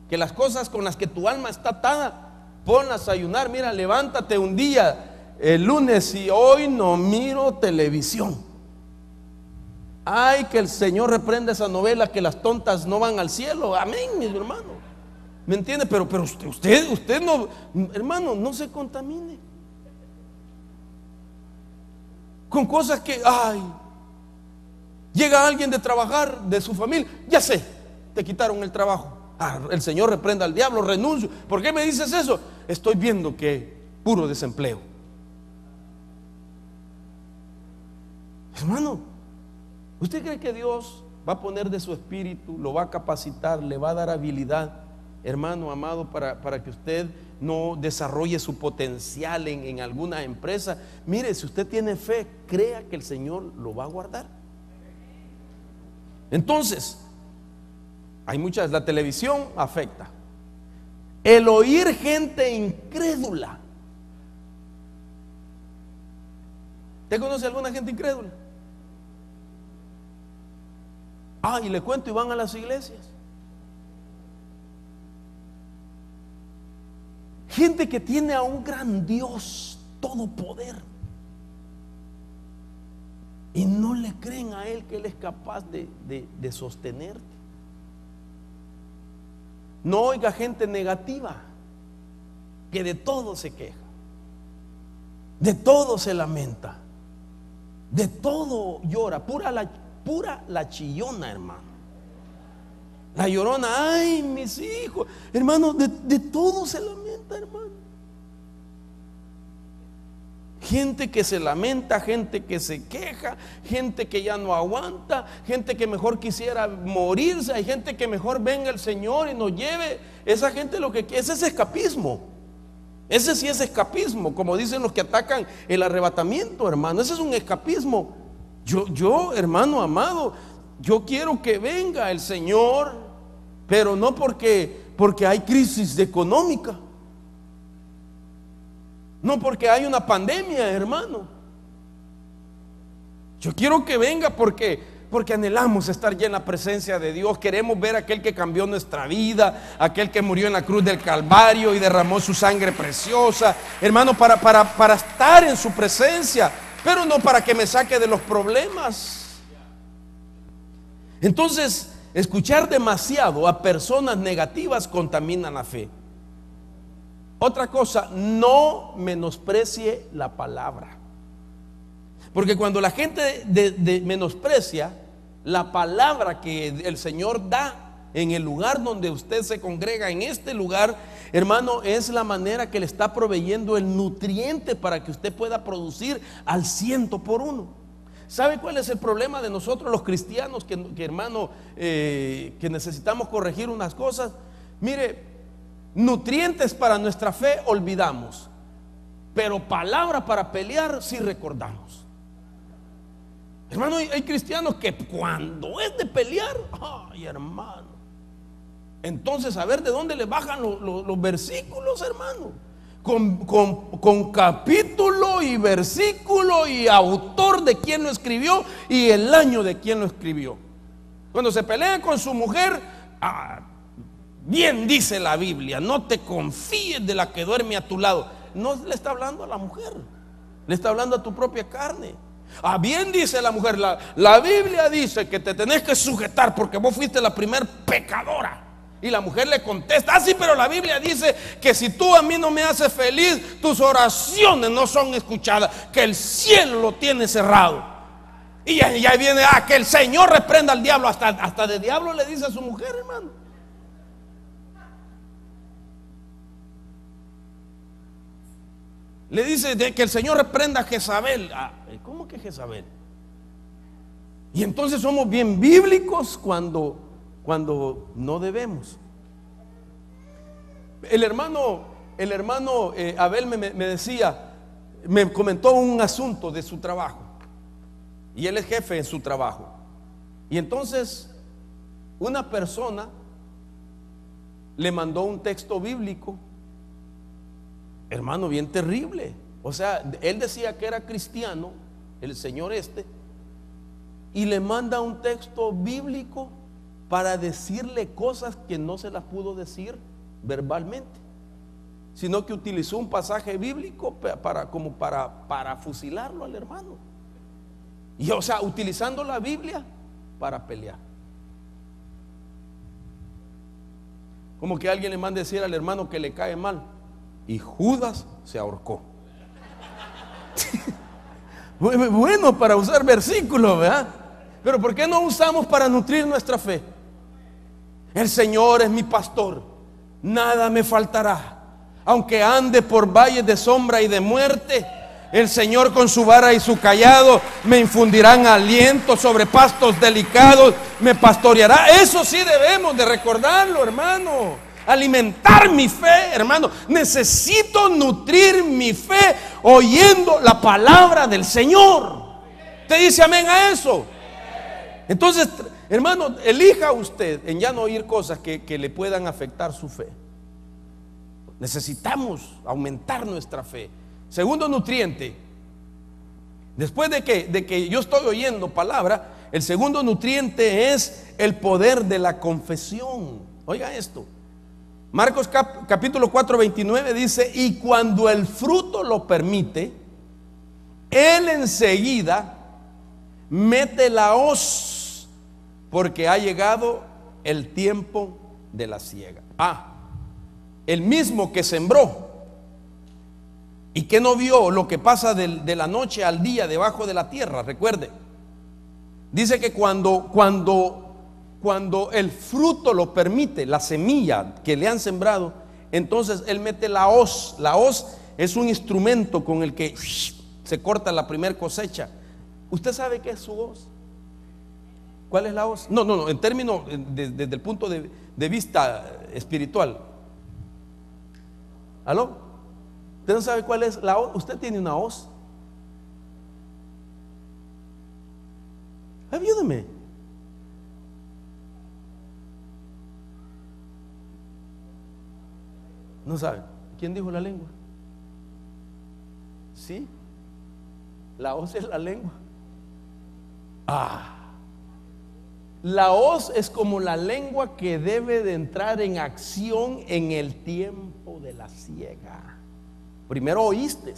que las cosas con las que tu alma está atada, ponlas a ayunar. Mira, levántate un día, el lunes, y hoy no miro televisión. Ay, que el Señor reprenda esa novela que las tontas no van al cielo. Amén, mi hermano. ¿Me entiende? Pero usted no, hermano, no se contamine con cosas que, llega alguien de trabajar, de su familia, ya sé, te quitaron el trabajo. El Señor reprenda al diablo, renuncio. ¿Por qué me dices eso? Estoy viendo que puro desempleo. Hermano, ¿usted cree que Dios va a poner de su espíritu, lo va a capacitar, le va a dar habilidad, hermano amado, para que usted no desarrolle su potencial en alguna empresa? Mire, si usted tiene fe, crea que el Señor lo va a guardar. Entonces, la televisión afecta. El oír gente incrédula. ¿Usted conoce a alguna gente incrédula? Y le cuento, y van a las iglesias. Gente que tiene a un gran Dios todo poder y no le creen a Él que Él es capaz de sostenerte. No oiga gente negativa que de todo se queja, de todo se lamenta, de todo llora. Pura la chillona, hermano. La llorona, ay, mis hijos, hermano, de todo se lamenta, hermano. Gente que se lamenta, gente que se queja, gente que ya no aguanta, gente que mejor quisiera morirse. Hay gente que mejor venga el Señor y nos lleve. Esa gente lo que quiere, ese es escapismo. Ese sí es escapismo, como dicen los que atacan el arrebatamiento, hermano. Ese es un escapismo. Hermano amado, yo quiero que venga el Señor, pero no porque hay crisis económica, no porque hay una pandemia, hermano. Yo quiero que venga porque anhelamos estar ya en la presencia de Dios. Queremos ver a aquel que cambió nuestra vida, aquel que murió en la cruz del Calvario y derramó su sangre preciosa, hermano, para estar en su presencia, pero no para que me saque de los problemas. Entonces, escuchar demasiado a personas negativas contamina la fe. Otra cosa, no menosprecie la palabra. Porque cuando la gente menosprecia la palabra que el Señor da en el lugar donde usted se congrega, en este lugar, hermano, es la manera que le está proveyendo el nutriente para que usted pueda producir al 100%. ¿Sabe cuál es el problema de nosotros los cristianos? Que hermano, que necesitamos corregir unas cosas. Mire, nutrientes para nuestra fe olvidamos, pero palabra para pelear sí recordamos. Hermano, hay cristianos que cuando es de pelear, ay, hermano, entonces a ver de dónde le bajan los versículos, hermano, con capítulo y versículo y autor de quién lo escribió y el año de quién lo escribió. Cuando se pelean con su mujer, bien dice la Biblia, no te confíes de la que duerme a tu lado. No le está hablando a la mujer, le está hablando a tu propia carne. Bien dice la mujer, la Biblia dice que te tenés que sujetar porque vos fuiste la primer pecadora. Y la mujer le contesta, sí, pero la Biblia dice que si tú a mí no me haces feliz, tus oraciones no son escuchadas, que el cielo lo tiene cerrado. Y ahí viene, que el Señor reprenda al diablo. Hasta de diablo le dice a su mujer, hermano. Le dice que el Señor reprenda a Jezabel. ¿Cómo que Jezabel? Y entonces somos bien bíblicos cuando no debemos. El hermano Abel me decía, me comentó un asunto de su trabajo. Y él es jefe en su trabajo. Y entonces una persona le mandó un texto bíblico, hermano, bien terrible. O sea, él decía que era cristiano, el señor y le manda un texto bíblico para decirle cosas que no se las pudo decir verbalmente, sino que utilizó un pasaje bíblico para fusilarlo al hermano. Y o sea, utilizando la Biblia para pelear. Como que alguien le manda decir al hermano que le cae mal: y Judas se ahorcó. Bueno, para usar versículos, ¿verdad? Pero ¿por qué no usamos para nutrir nuestra fe? El Señor es mi pastor, nada me faltará. Aunque ande por valles de sombra y de muerte, el Señor con su vara y su cayado me infundirán aliento, sobre pastos delicados me pastoreará. Eso sí debemos de recordarlo, hermano. Alimentar mi fe, hermano. Necesito nutrir mi fe oyendo la palabra del Señor. ¿Usted dice amén a eso? Entonces, hermano, elija usted en ya no oír cosas que le puedan afectar su fe. Necesitamos aumentar nuestra fe. Segundo nutriente, después de que yo estoy oyendo palabra, el segundo nutriente es el poder de la confesión. Oiga esto. Marcos capítulo 4, 29 dice: y cuando el fruto lo permite, él enseguida mete la hoz, porque ha llegado el tiempo de la siega. El mismo que sembró y que no vio lo que pasa de la noche al día debajo de la tierra. Recuerde, dice que cuando el fruto lo permite, la semilla que le han sembrado, entonces él mete la hoz. La hoz es un instrumento con el que se corta la primera cosecha. ¿Usted sabe qué es su hoz? ¿Cuál es la hoz? No, en términos desde el punto de vista espiritual. ¿Aló? ¿Usted no sabe cuál es la hoz? ¿Usted tiene una hoz? Ayúdeme. No sabe. ¿Quién dijo la lengua? Sí. La hoz es la lengua. La hoz es como la lengua que debe de entrar en acción en el tiempo de la siega. Primero oíste.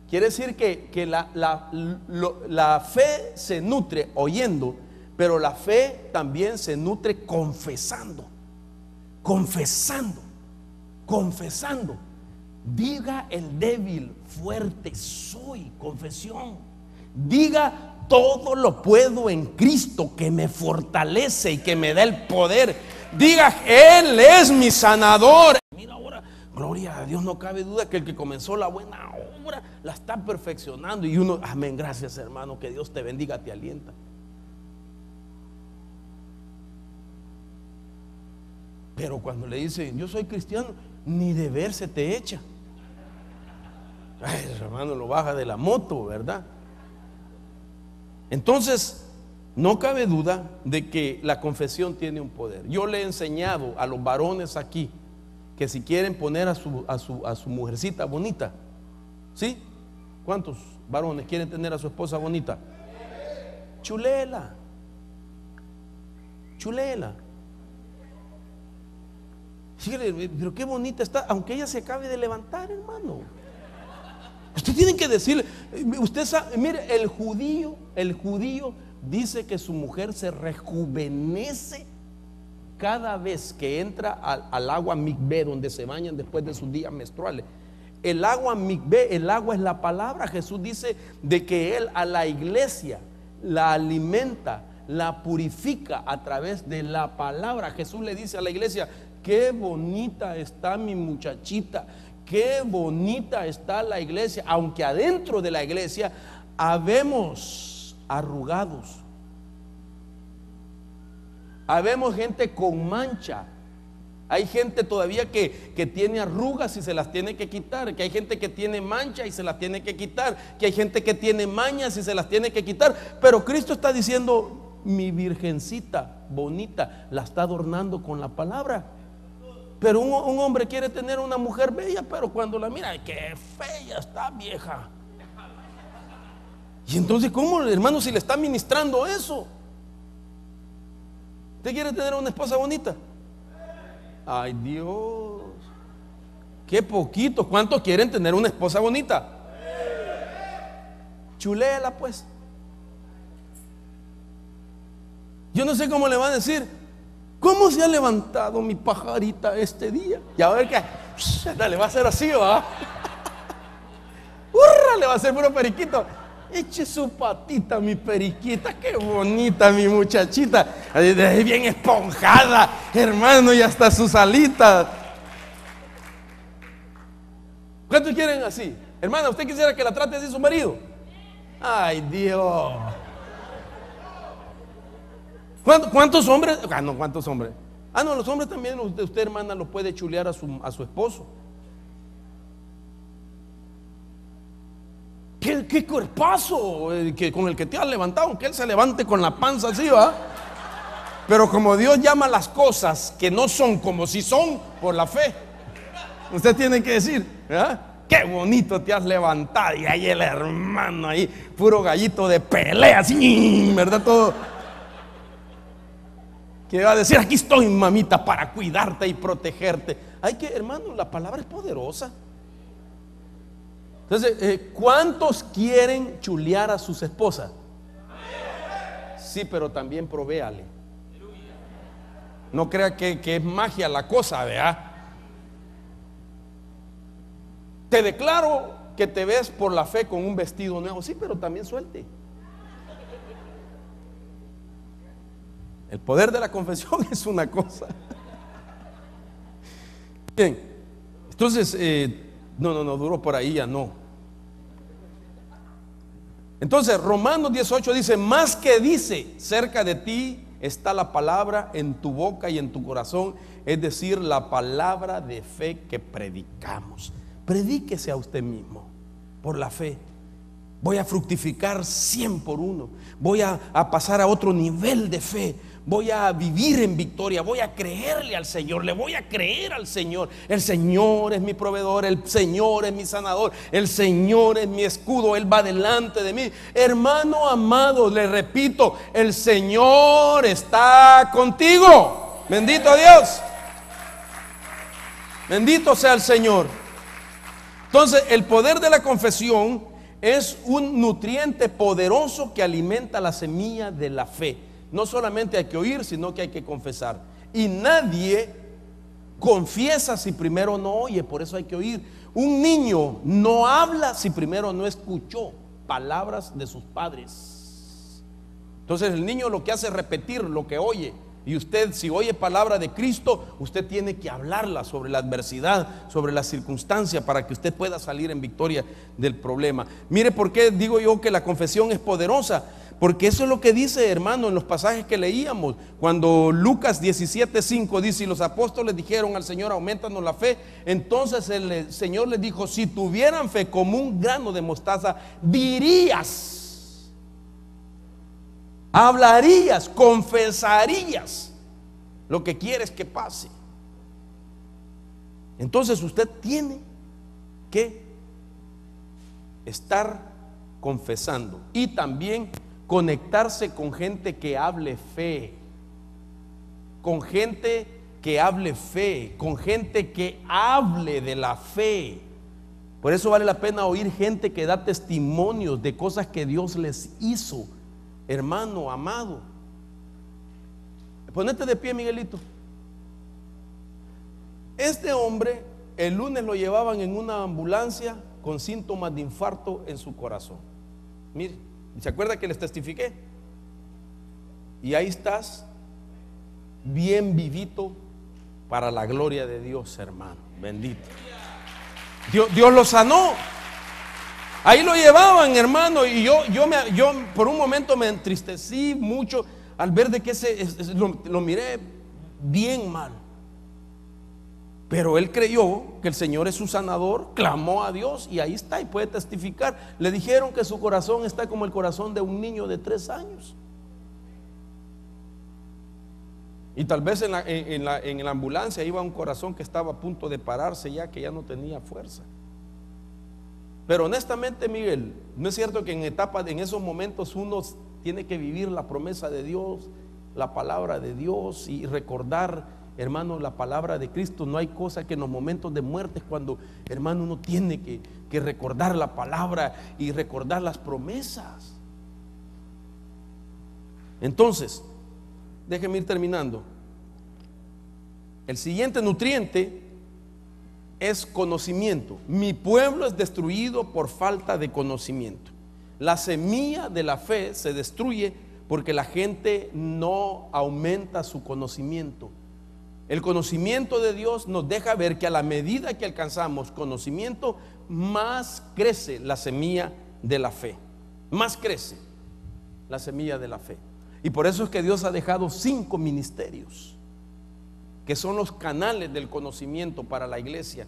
Quiere decir que la fe se nutre oyendo, pero la fe también se nutre confesando. Confesando. Confesando. Diga el débil, fuerte soy. Confesión. Diga, todo lo puedo en Cristo que me fortalece y que me da el poder. Diga, Él es mi sanador. Mira ahora, gloria a Dios, no cabe duda que el que comenzó la buena obra la está perfeccionando. Y uno, amén, gracias hermano, que Dios te bendiga, te alienta. Pero cuando le dicen, yo soy cristiano, ni de ver se te echa. Ay, hermano, lo baja de la moto, ¿verdad? Entonces, no cabe duda de que la confesión tiene un poder. Yo le he enseñado a los varones aquí que si quieren poner a su mujercita bonita, ¿sí? ¿Cuántos varones quieren tener a su esposa bonita? Chulela. Chulela. Fíjale, pero qué bonita está, aunque ella se acabe de levantar, hermano. Usted tiene que decirle, usted sabe, mire, el judío dice que su mujer se rejuvenece cada vez que entra al agua mikvé, donde se bañan después de sus días menstruales. El agua mikvé, el agua es la palabra. Jesús dice de que Él a la iglesia la alimenta, la purifica a través de la palabra. Jesús le dice a la iglesia, qué bonita está mi muchachita, qué bonita está la iglesia, aunque adentro de la iglesia habemos arrugados, habemos gente con mancha. Hay gente todavía que tiene arrugas y se las tiene que quitar, que hay gente que tiene mancha y se las tiene que quitar, que hay gente que tiene mañas y se las tiene que quitar. Pero Cristo está diciendo, mi virgencita bonita la está adornando con la palabra. Pero un hombre quiere tener una mujer bella, pero cuando la mira, qué fea está, vieja. Y entonces, ¿cómo, hermano, si le está ministrando eso? ¿Usted quiere tener una esposa bonita? Ay, Dios, qué poquito. ¿Cuántos quieren tener una esposa bonita? Chuléela pues. Yo no sé cómo le va a decir, ¿cómo se ha levantado mi pajarita este día? Y a ver qué, le va a hacer así, ¿va? ¡Hurra! Le va a hacer puro periquito. Eche su patita, mi periquita, qué bonita mi muchachita, bien esponjada, hermano, y hasta sus alitas. ¿Cuántos quieren así? Hermana, ¿usted quisiera que la trate así su marido? Ay, Dios. ¿Cuántos hombres? No, ¿cuántos hombres? No, los hombres también, usted hermana, lo puede chulear a su esposo. ¿Qué cuerpazo con el que te has levantado? Aunque él se levante con la panza así, ¿va? Pero como Dios llama las cosas que no son como si son, por la fe, usted tiene que decir, ¿verdad? Qué bonito te has levantado. Y ahí el hermano ahí, puro gallito de pelea, así, ¿verdad? Todo. Que va a decir, aquí estoy, mamita, para cuidarte y protegerte. Hay que, hermano, la palabra es poderosa. Entonces, ¿cuántos quieren chulear a sus esposas? Sí, pero también provéale. No crea que es magia la cosa, ¿verdad? Te declaro que te ves por la fe con un vestido nuevo. Sí, pero también suelte. El poder de la confesión es una cosa. Bien, entonces, no, duro por ahí ya no. Entonces, Romanos 18 dice, más que dice, cerca de ti está la palabra en tu boca y en tu corazón, es decir, la palabra de fe que predicamos. Predíquese a usted mismo por la fe. voy a fructificar 100 por uno, voy a pasar a otro nivel de fe, voy a vivir en victoria, voy a creerle al Señor, le voy a creer al Señor. El Señor es mi proveedor, el Señor es mi sanador, el Señor es mi escudo, Él va delante de mí. Hermano amado, le repito, el Señor está contigo. Bendito Dios, bendito sea el Señor. Entonces, el poder de la confesión es un nutriente poderoso que alimenta la semilla de la fe. No solamente hay que oír, sino que hay que confesar. Y nadie confiesa si primero no oye, por eso hay que oír. Un niño no habla si primero no escuchó palabras de sus padres. Entonces el niño lo que hace es repetir lo que oye. Y usted, si oye palabra de Cristo, usted tiene que hablarla sobre la adversidad, sobre la circunstancia, para que usted pueda salir en victoria del problema. Mire por qué digo yo que la confesión es poderosa. Porque eso es lo que dice, hermano, en los pasajes que leíamos. Cuando Lucas 17:5 dice: y los apóstoles dijeron al Señor, aumentanos la fe. Entonces el Señor les dijo: si tuvieran fe como un grano de mostaza, dirías, hablarías, confesarías lo que quieres que pase. Entonces usted tiene que estar confesando y también conectarse con gente que hable fe, con gente que hable fe, con gente que hable de la fe. Por eso vale la pena oír gente que da testimonios de cosas que Dios les hizo. Hermano amado, ponete de pie, Miguelito. Este hombre el lunes lo llevaban en una ambulancia con síntomas de infarto en su corazón. Mire, ¿se acuerda que les testifiqué? Y ahí estás, bien vivito, para la gloria de Dios, hermano. Bendito. Dios lo sanó. Ahí lo llevaban, hermano, y yo por un momento me entristecí mucho al ver de que lo miré bien mal. Pero él creyó que el Señor es su sanador, clamó a Dios y ahí está y puede testificar. Le dijeron que su corazón está como el corazón de un niño de 3 años. Y tal vez en la ambulancia iba un corazón que estaba a punto de pararse ya, que ya no tenía fuerza. Pero honestamente, Miguel, no es cierto que en esos momentos uno tiene que vivir la promesa de Dios, la palabra de Dios y recordar, hermano, la palabra de Cristo. No hay cosa que en los momentos de muerte, cuando, hermano, uno tiene que recordar la palabra y recordar las promesas. Entonces, déjeme ir terminando. El siguiente nutriente es conocimiento. Mi pueblo es destruido por falta de conocimiento. La semilla de la fe se destruye porque la gente no aumenta su conocimiento. El conocimiento de Dios nos deja ver que a la medida que alcanzamos conocimiento, más crece la semilla de la fe. Más crece la semilla de la fe. Y por eso es que Dios ha dejado 5 ministerios, que son los canales del conocimiento para la iglesia.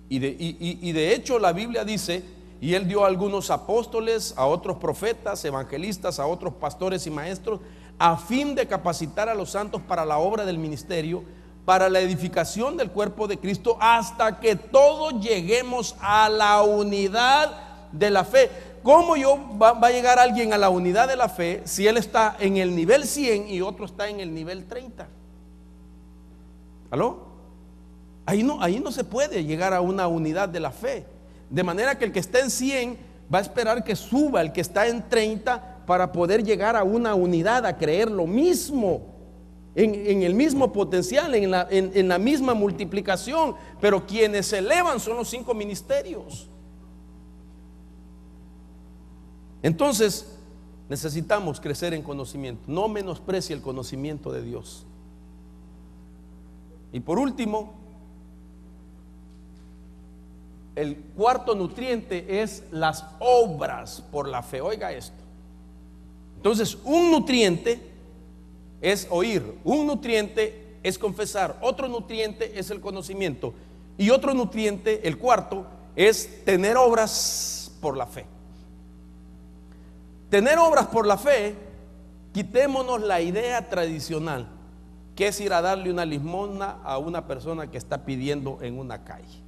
Y de hecho la Biblia dice: y Él dio a algunos apóstoles, a otros profetas, evangelistas, a otros pastores y maestros, a fin de capacitar a los santos para la obra del ministerio, para la edificación del cuerpo de Cristo, hasta que todos lleguemos a la unidad de la fe. ¿Cómo va a llegar alguien a la unidad de la fe si él está en el nivel 100 y otro está en el nivel 30? ¿Aló? Ahí no se puede llegar a una unidad de la fe. De manera que el que está en 100 va a esperar que suba el que está en 30 para poder llegar a una unidad, a creer lo mismo, en el mismo potencial, en la misma multiplicación. Pero quienes se elevan son los 5 ministerios. Entonces necesitamos crecer en conocimiento. No menosprecie el conocimiento de Dios. Y por último, el cuarto nutriente es las obras por la fe. Oiga esto. Entonces, un nutriente es oír, un nutriente es confesar, otro nutriente es el conocimiento y otro nutriente, el cuarto, es tener obras por la fe. tener obras por la fe, quitémonos la idea tradicional, que es ir a darle una limosna a una persona que está pidiendo en una calle.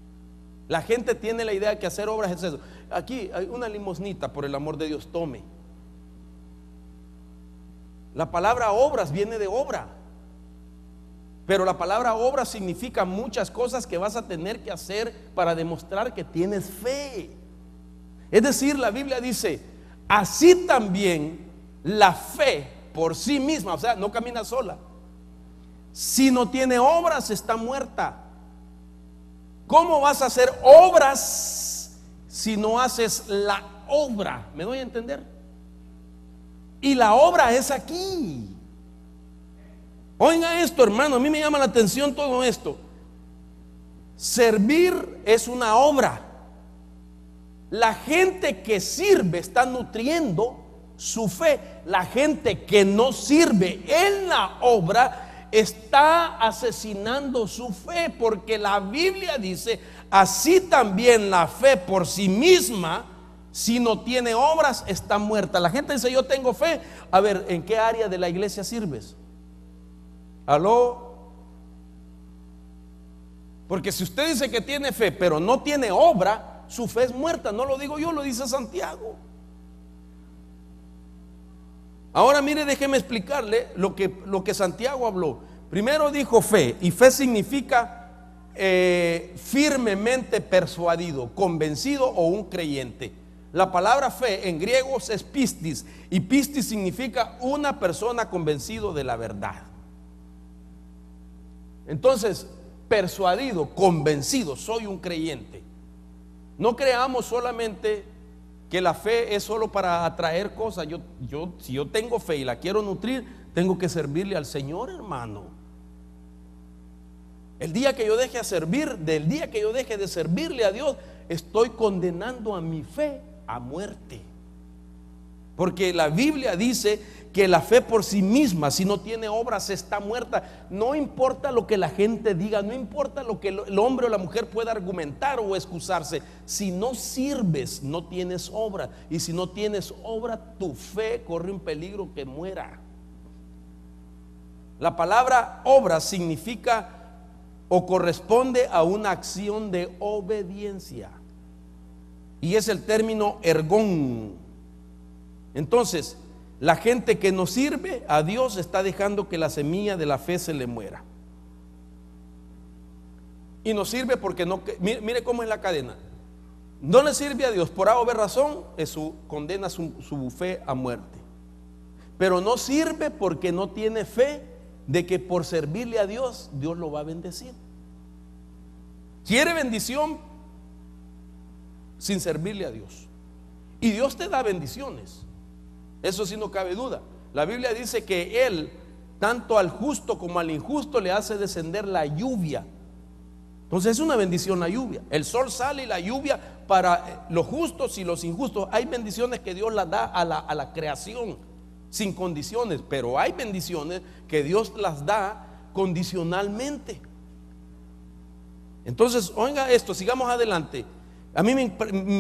La gente tiene la idea que hacer obras es eso. Aquí hay una limosnita, por el amor de Dios, tome. La palabra obras viene de obra, pero la palabra obra significa muchas cosas que vas a tener que hacer para demostrar que tienes fe. Es decir, la Biblia dice, así también la fe por sí misma, o sea, no camina sola. Si no tiene obras, está muerta. ¿Cómo vas a hacer obras si no haces la obra? ¿Me doy a entender? Y la obra es aquí. Oiga esto, hermano, a mí me llama la atención todo esto. Servir es una obra. La gente que sirve está nutriendo su fe. La gente que no sirve en la obra está asesinando su fe, porque la Biblia dice, así también la fe por sí misma, si no tiene obras, está muerta. La gente dice, yo tengo fe. A ver, ¿en qué área de la iglesia sirves? ¿Aló? Porque si usted dice que tiene fe, pero no tiene obra, su fe es muerta. No lo digo yo, lo dice Santiago. Ahora mire, déjeme explicarle lo que Santiago habló. Primero dijo fe, y fe significa firmemente persuadido, convencido o un creyente. La palabra fe en griego es pistis, y pistis significa una persona convencido de la verdad. Entonces, persuadido, convencido, soy un creyente. No creamos solamente que la fe es solo para atraer cosas. Si yo tengo fe y la quiero nutrir, tengo que servirle al Señor, hermano. El día que yo deje de servir, del día que yo deje de servirle a Dios, estoy condenando a mi fe a muerte. Porque la Biblia dice que la fe por sí misma, si no tiene obras, está muerta. No importa lo que la gente diga, no importa lo que el hombre o la mujer pueda argumentar o excusarse. Si no sirves, no tienes obra. Y si no tienes obra, tu fe corre un peligro que muera. La palabra obra significa o corresponde a una acción de obediencia, y es el término ergón. Entonces, la gente que no sirve a Dios está dejando que la semilla de la fe se le muera. Y no sirve porque no, mire cómo es la cadena. No le sirve a Dios por A o B razón, condena su fe a muerte. Pero no sirve porque no tiene fe de que por servirle a Dios, Dios lo va a bendecir. Quiere bendición sin servirle a Dios, y Dios te da bendiciones. Eso sí, no cabe duda. La Biblia dice que Él, tanto al justo como al injusto, le hace descender la lluvia. Entonces es una bendición la lluvia. El sol sale y la lluvia para los justos y los injustos. Hay bendiciones que Dios las da a la creación sin condiciones, pero hay bendiciones que Dios las da condicionalmente. Entonces, oiga esto, sigamos adelante. A mí me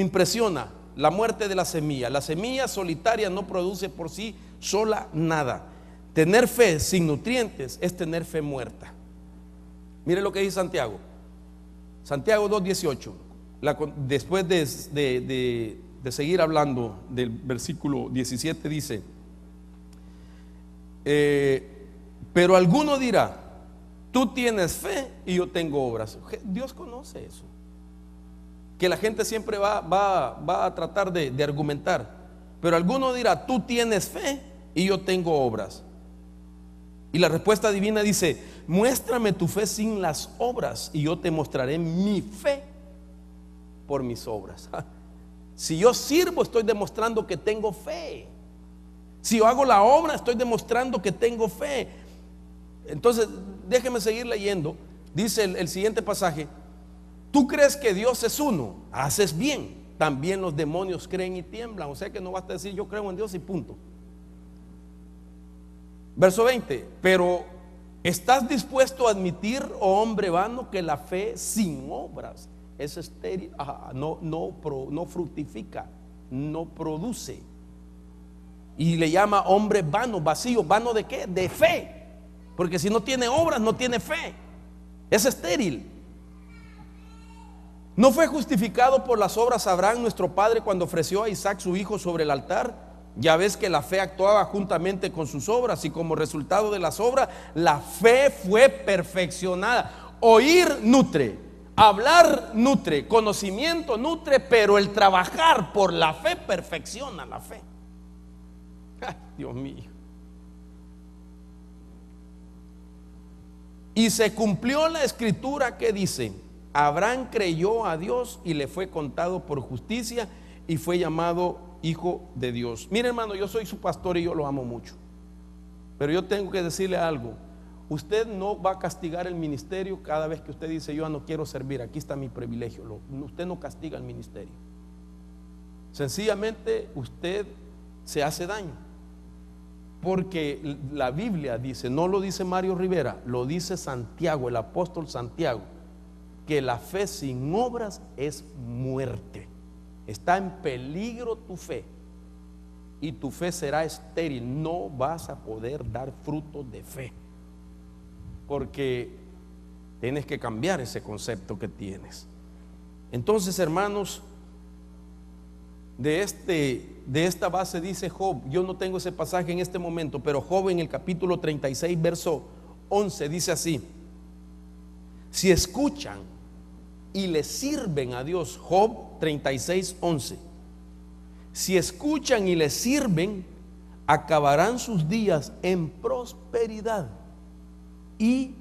impresiona la muerte de la semilla. La semilla solitaria no produce por sí sola nada. Tener fe sin nutrientes es tener fe muerta. Mire lo que dice Santiago. Santiago 2:18. Después de seguir hablando del versículo 17, dice: pero alguno dirá, tú tienes fe y yo tengo obras. Dios conoce eso, que la gente siempre va a tratar de argumentar. Pero alguno dirá, tú tienes fe y yo tengo obras. Y la respuesta divina dice: muéstrame tu fe sin las obras y yo te mostraré mi fe por mis obras. Si yo sirvo, estoy demostrando que tengo fe. Si yo hago la obra, estoy demostrando que tengo fe. Entonces, déjeme seguir leyendo. Dice el siguiente pasaje: tú crees que Dios es uno, haces bien. También los demonios creen y tiemblan. O sea que no basta decir yo creo en Dios y punto. Verso 20: pero ¿estás dispuesto a admitir, oh hombre vano, que la fe sin obras es estéril? No fructifica, no produce. Y le llama hombre vano, vacío. ¿Vano de qué? De fe. Porque si no tiene obras, no tiene fe. Es estéril. ¿No fue justificado por las obras Abraham, nuestro padre, cuando ofreció a Isaac su hijo sobre el altar? Ya ves que la fe actuaba juntamente con sus obras, y como resultado de las obras, la fe fue perfeccionada. Oír nutre, hablar nutre, conocimiento nutre, pero el trabajar por la fe perfecciona la fe. Ay, Dios mío. Y se cumplió la escritura que dice: Abraham creyó a Dios y le fue contado por justicia, y fue llamado hijo de Dios. Mire, hermano, yo soy su pastor y yo lo amo mucho, pero yo tengo que decirle algo. Usted no va a castigar el ministerio cada vez que usted dice: yo no quiero servir, aquí está mi privilegio. Usted no castiga el ministerio. Sencillamente usted se hace daño, porque la Biblia dice, no lo dice Mario Rivera, lo dice Santiago, el apóstol Santiago, que la fe sin obras es muerte. Está en peligro tu fe, y tu fe será estéril. No vas a poder dar frutos de fe, porque tienes que cambiar ese concepto que tienes. Entonces, hermanos, de esta base dice Job. Yo no tengo ese pasaje en este momento, pero Job en el capítulo 36 verso 11 dice así: si escuchan y le sirven a Dios. Job 36, 11. Si escuchan y le sirven, acabarán sus días en prosperidad y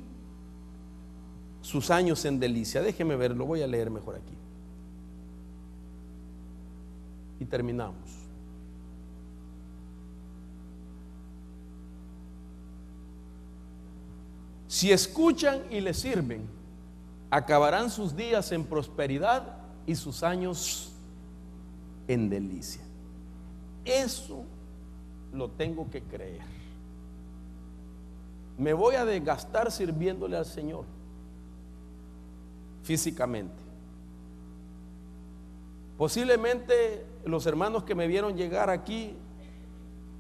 sus años en delicia. Déjeme ver, lo voy a leer mejor aquí y terminamos. Si escuchan y le sirven, acabarán sus días en prosperidad y sus años en delicia. Eso lo tengo que creer. Me voy a desgastar sirviéndole al Señor físicamente. Posiblemente los hermanos que me vieron llegar aquí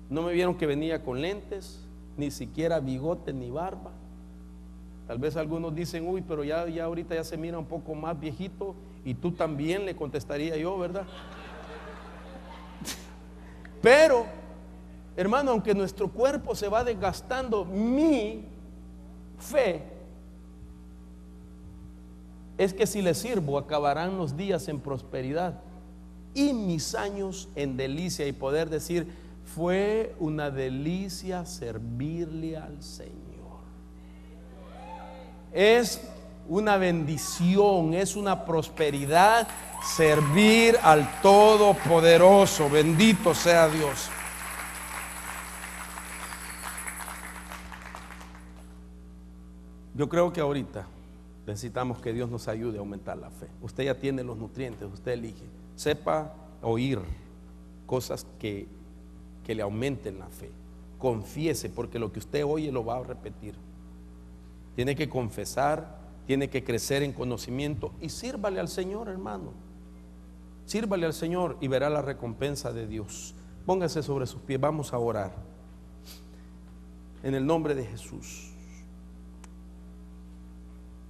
no me vieron que venía con lentes, ni siquiera bigote ni barba. Tal vez algunos dicen: uy, pero ya ahorita ya se mira un poco más viejito. Y tú también, le contestaría yo, ¿verdad? Pero, hermano, aunque nuestro cuerpo se va desgastando, mi fe es que si le sirvo, acabarán los días en prosperidad y mis años en delicia. Y poder decir: fue una delicia servirle al Señor. Es una bendición, es una prosperidad servir al Todopoderoso. Bendito sea Dios. Yo creo que ahorita necesitamos que Dios nos ayude a aumentar la fe. Usted ya tiene los nutrientes, usted elige. Sepa oír cosas que le aumenten la fe. Confiese, porque lo que usted oye lo va a repetir. Tiene que confesar, tiene que crecer en conocimiento y sírvale al Señor, hermano. Sírvale al Señor y verá la recompensa de Dios. Póngase sobre sus pies, vamos a orar. En el nombre de Jesús.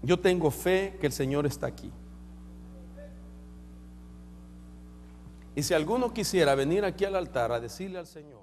Yo tengo fe que el Señor está aquí. Y si alguno quisiera venir aquí al altar a decirle al Señor: